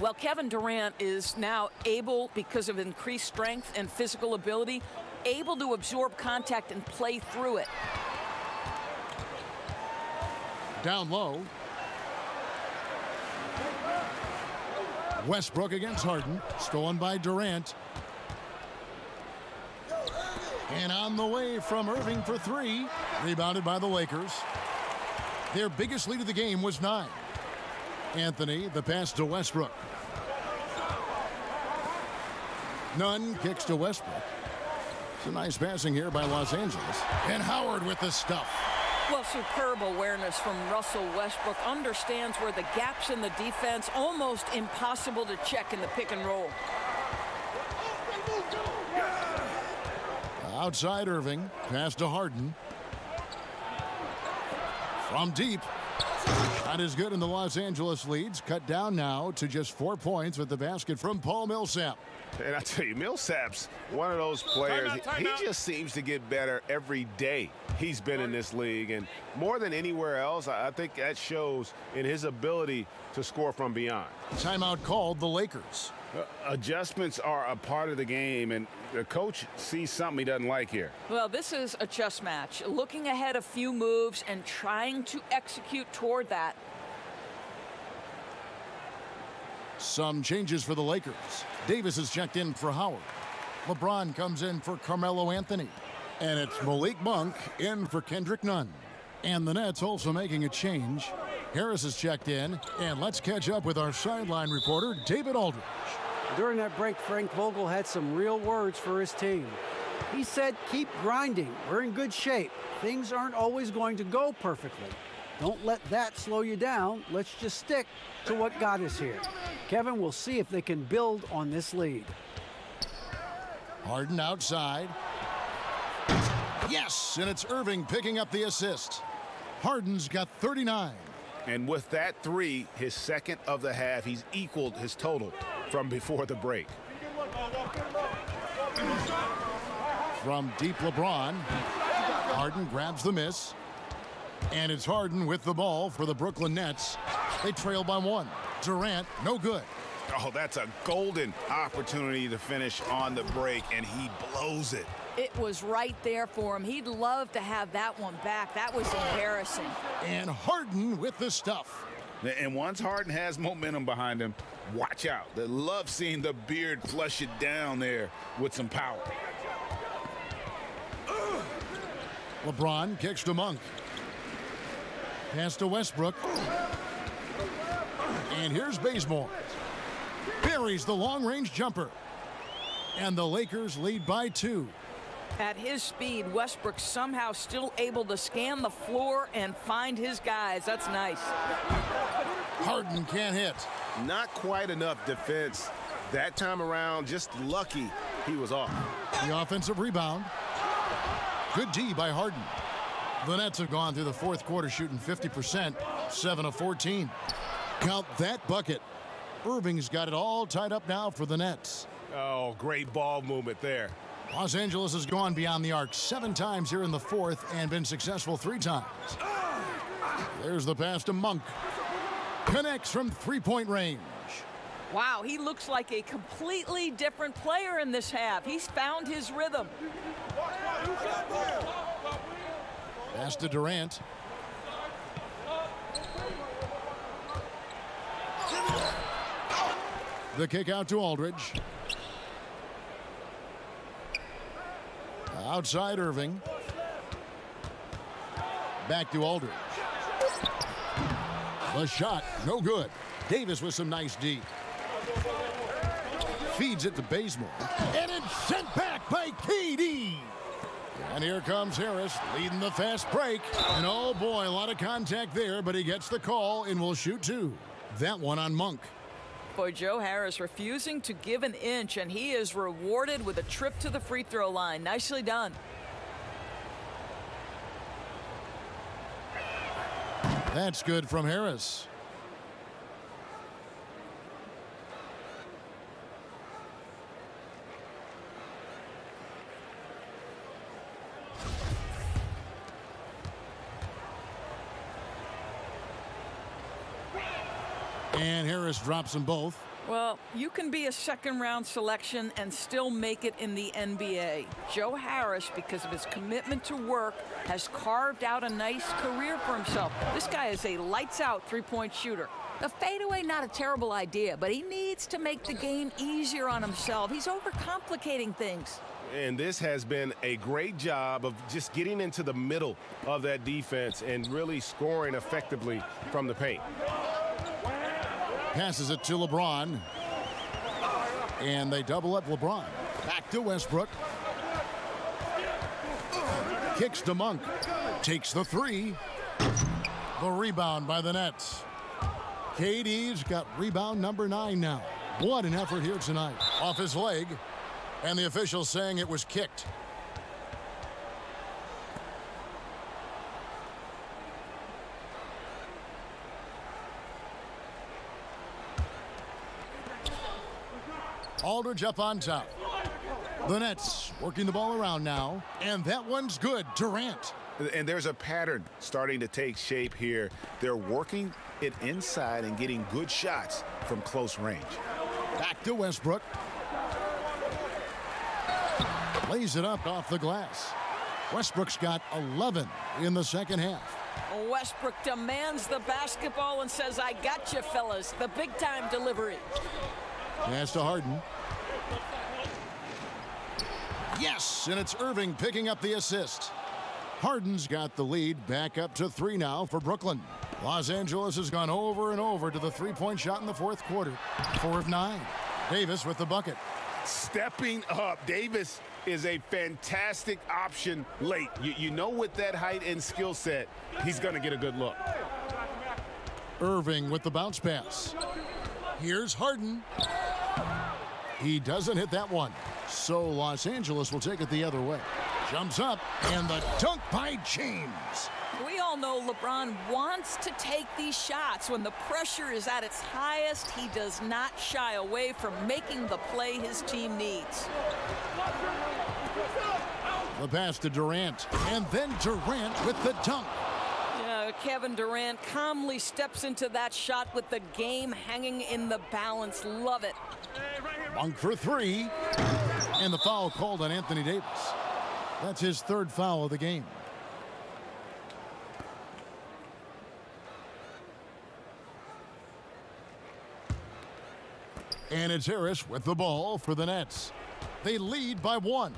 Speaker 3: Well, Kevin Durant is now able, because of increased strength and physical ability, able to absorb contact and play through it.
Speaker 2: Down low. Westbrook against Harden. Stolen by Durant. And on the way from Irving for 3. Rebounded by the Lakers. Their biggest lead of the game was 9. Anthony, the pass to Westbrook. Nunn kicks to Westbrook. It's a nice passing here by Los Angeles. And Howard with the stuff.
Speaker 3: Well, superb awareness from Russell Westbrook. Understands where the gaps in the defense, almost impossible to check in the pick and roll.
Speaker 2: Outside Irving. Pass to Harden. From deep. Shot is good, and the Los Angeles leads cut down now to just 4 points with the basket from Paul Millsap.
Speaker 6: And I tell you, Millsap's one of those players. He just seems to get better every day he's been in this league. And more than anywhere else, I think that shows in his ability to score from beyond.
Speaker 2: Timeout called the Lakers.
Speaker 1: Adjustments are a part of the game, and the coach sees something he doesn't like here.
Speaker 3: Well, this is a chess match. Looking ahead a few moves and trying to execute toward that.
Speaker 2: Some changes for the Lakers. Davis is checked in for Howard. LeBron comes in for Carmelo Anthony. And it's Malik Monk in for Kendrick Nunn. And the Nets also making a change. Harris is checked in. And let's catch up with our sideline reporter, David Aldridge.
Speaker 4: During that break, Frank Vogel had some real words for his team. He said, keep grinding. We're in good shape. Things aren't always going to go perfectly. Don't let that slow you down. Let's just stick to what got us here. Kevin will see if they can build on this lead.
Speaker 2: Harden outside. Yes, and it's Irving picking up the assist. Harden's got 39.
Speaker 1: And with that three, his second of the half, he's equaled his total from before the break.
Speaker 2: From deep LeBron, Harden grabs the miss. And it's Harden with the ball for the Brooklyn Nets. They trail by 1. Durant, no good.
Speaker 1: Oh, that's a golden opportunity to finish on the break, and he blows it.
Speaker 3: It was right there for him. He'd love to have that one back. That was embarrassing.
Speaker 2: And Harden with the stuff.
Speaker 1: And once Harden has momentum behind him, watch out. They love seeing the beard flush it down there with some power.
Speaker 2: LeBron kicks to Monk. Pass to Westbrook. And here's Bazemore. Buries the long-range jumper. And the Lakers lead by 2.
Speaker 3: At his speed, Westbrook somehow still able to scan the floor and find his guys. That's nice.
Speaker 2: Harden can't hit.
Speaker 6: Not quite enough defense that time around. Just lucky he was off.
Speaker 2: The offensive rebound. Good D by Harden. The Nets have gone through the fourth quarter shooting 50%, 7 of 14. Count that bucket. Irving's got it all tied up now for the Nets.
Speaker 6: Oh, great ball movement there.
Speaker 2: Los Angeles has gone beyond the arc 7 times here in the fourth and been successful 3 times. There's the pass to Monk. Connects from three-point range.
Speaker 3: Wow, he looks like a completely different player in this half. He's found his rhythm.
Speaker 2: Pass to Durant. The kick out to Aldridge. Outside Irving. Back to Aldridge. The shot, no good. Davis with some nice D. Feeds it to Bazemore. And it's sent back by KD. And here comes Harris leading the fast break. And oh boy, a lot of contact there, but he gets the call and will shoot 2. That one on Monk.
Speaker 3: Boy, Joe Harris refusing to give an inch, and he is rewarded with a trip to the free throw line. Nicely done.
Speaker 2: That's good from Harris. And Harris drops them both.
Speaker 3: Well, you can be a second-round selection and still make it in the NBA. Joe Harris, because of his commitment to work, has carved out a nice career for himself. This guy is a lights-out three-point shooter. The fadeaway, not a terrible idea, but he needs to make the game easier on himself. He's overcomplicating things.
Speaker 6: And this has been a great job of just getting into the middle of that defense and really scoring effectively from the paint.
Speaker 2: Passes it to LeBron. And they double up LeBron. Back to Westbrook. Kicks to Monk. Takes the 3. The rebound by the Nets. KD's got rebound number 9 now. What an effort here tonight. Off his leg. And the official saying it was kicked. Aldridge up on top. The Nets working the ball around now, and that one's good. Durant.
Speaker 5: And there's a pattern starting to take shape here. They're working it inside and getting good shots from close range.
Speaker 2: Back to Westbrook. Lays it up off the glass. Westbrook's got 11 in the second half.
Speaker 3: Westbrook demands the basketball and says, I got you, fellas. The big-time delivery.
Speaker 2: Pass to Harden. Yes, and it's Irving picking up the assist. Harden's got the lead back up to 3 now for Brooklyn. Los Angeles has gone over and over to the three-point shot in the fourth quarter. 4 of 9. Davis with the bucket.
Speaker 5: Stepping up. Davis is a fantastic option late. You know, with that height and skill set, he's going to get a good look.
Speaker 2: Irving with the bounce pass. Here's Harden. He doesn't hit that one. So Los Angeles will take it the other way. Jumps up, and the dunk by James.
Speaker 3: We all know LeBron wants to take these shots. When the pressure is at its highest, he does not shy away from making the play his team needs.
Speaker 2: The pass to Durant, and then Durant with the dunk.
Speaker 3: Kevin Durant calmly steps into that shot with the game hanging in the balance. Love it.
Speaker 2: Monk for 3, and the foul called on Anthony Davis. That's his 3rd foul of the game. And it's Harris with the ball for the Nets. They lead by 1.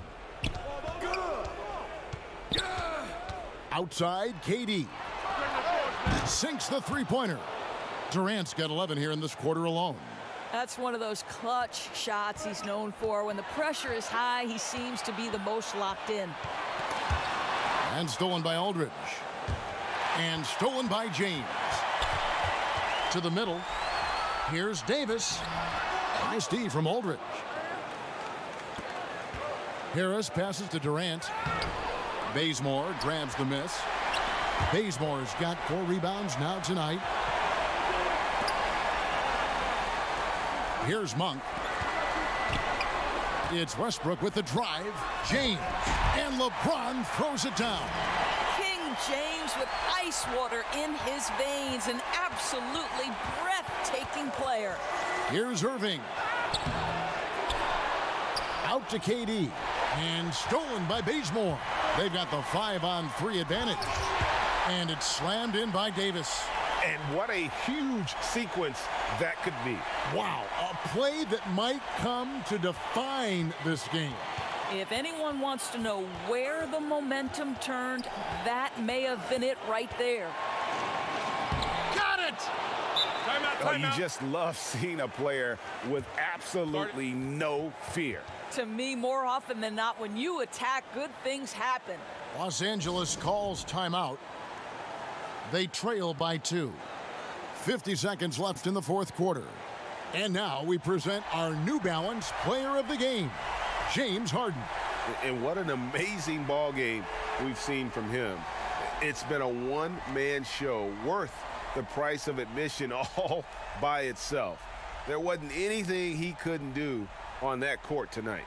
Speaker 2: Outside, KD. Sinks the three-pointer. Durant's got 11 here in this quarter alone.
Speaker 3: That's one of those clutch shots he's known for. When the pressure is high, he seems to be the most locked in.
Speaker 2: And stolen by Aldridge. And stolen by James. To the middle. Here's Davis. Nice D from Aldridge. Harris passes to Durant. Bazemore grabs the miss. Bazemore's got 4 rebounds now tonight. Here's Monk. It's Westbrook with the drive. James. And LeBron throws it down.
Speaker 3: King James with ice water in his veins. An absolutely breathtaking player.
Speaker 2: Here's Irving. Out to KD. And stolen by Bazemore. They've got the 5-on-3 advantage. And it's slammed in by Davis.
Speaker 5: And what a huge sequence that could be.
Speaker 2: Wow, a play that might come to define this game.
Speaker 3: If anyone wants to know where the momentum turned, that may have been it right there.
Speaker 2: Got it!
Speaker 7: Timeout.
Speaker 5: You just love seeing a player with absolutely no fear.
Speaker 3: To me, more often than not, when you attack, good things happen.
Speaker 2: Los Angeles calls timeout. They trail by 2. 50 seconds left in the fourth quarter. And now we present our New Balance player of the game, James Harden.
Speaker 5: And what an amazing ball game we've seen from him. It's been a one-man show worth the price of admission all by itself. There wasn't anything he couldn't do on that court tonight.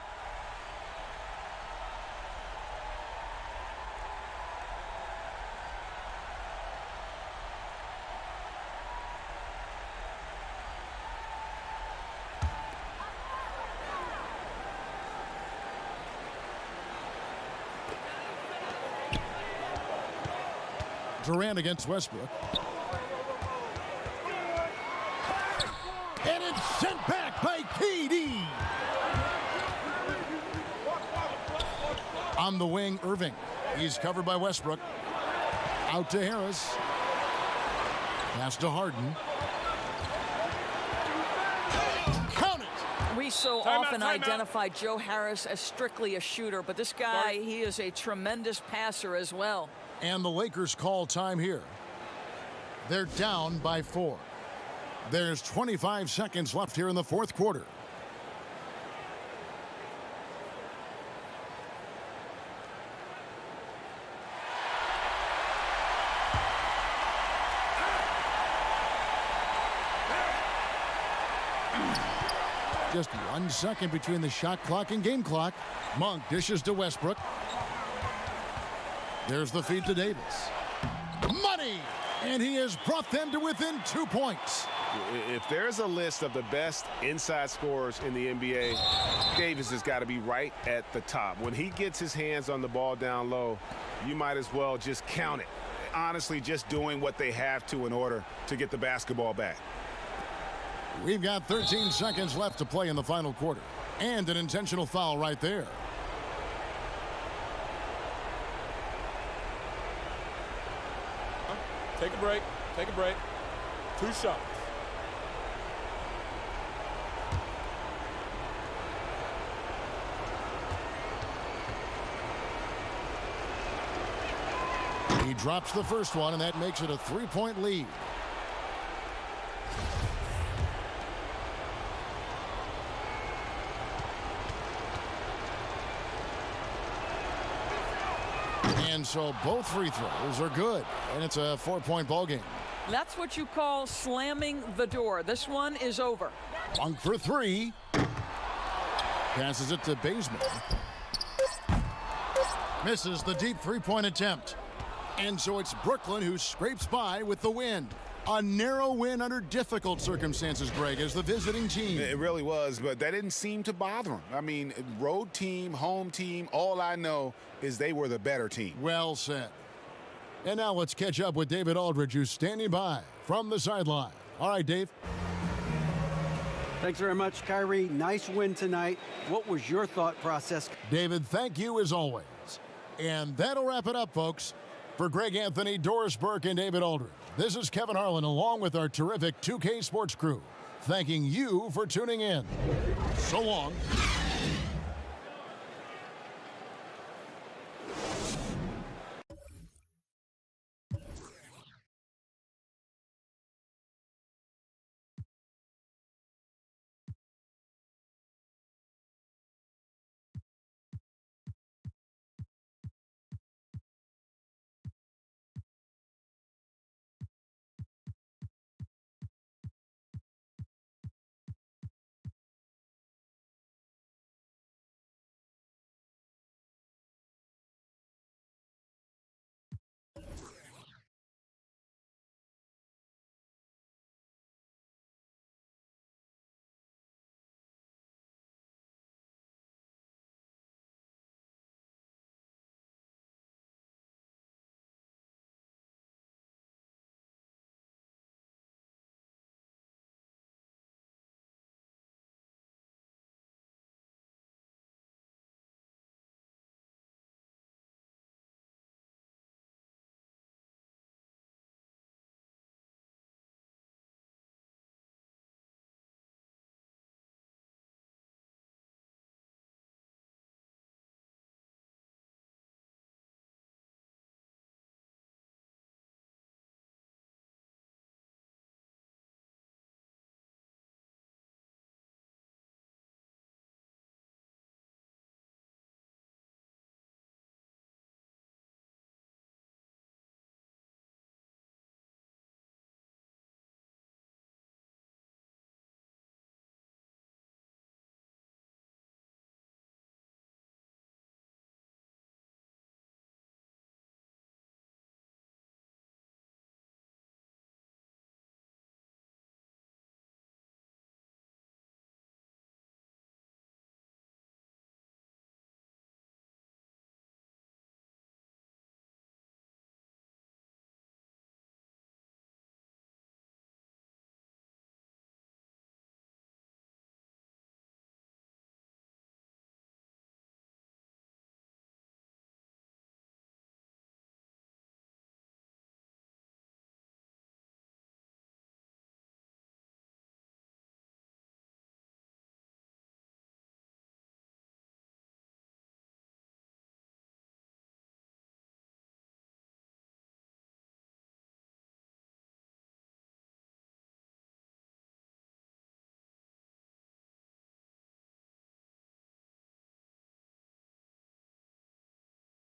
Speaker 2: Durant against Westbrook. And it's sent back by KD. On the wing, Irving. He's covered by Westbrook. Out to Harris. Pass to Harden. Count it!
Speaker 3: We so often identify Joe Harris as strictly a shooter, but this guy, he is a tremendous passer as well.
Speaker 2: And the Lakers call time here. They're down by 4. There's 25 seconds left here in the fourth quarter. just 1 second between the shot clock and game clock. Monk dishes to Westbrook. There's the feed to Davis. Money! And he has brought them to within 2 points.
Speaker 6: If there's a list of the best inside scorers in the NBA, Davis has got to be right at the top. When he gets his hands on the ball down low, you might as well just count it. Honestly, just doing what they have to in order to get the basketball back.
Speaker 2: We've got 13 seconds left to play in the final quarter. And an intentional foul right there.
Speaker 7: Take a break. Take a break. 2 shots.
Speaker 2: He drops the first one, and that makes it a 3-point lead. And so both free throws are good, and it's a 4-point ball game.
Speaker 3: That's what you call slamming the door. This one is over.
Speaker 2: Monk for 3. Passes it to Baseman. Misses the deep 3-point attempt. And so it's Brooklyn who scrapes by with the win. A narrow win under difficult circumstances, Greg, as the visiting team.
Speaker 1: It really was, but that didn't seem to bother them. I mean, road team, home team, all I know is they were the better team.
Speaker 2: Well said. And now let's catch up with David Aldridge, who's standing by from the sideline. All right, Dave.
Speaker 4: Thanks very much, Kyrie. Nice win tonight. What was your thought process?
Speaker 2: David, thank you as always. And that'll wrap it up, folks. For Greg Anthony, Doris Burke, and David Aldridge, this is Kevin Harlan along with our terrific 2K Sports crew, thanking you for tuning in. So long.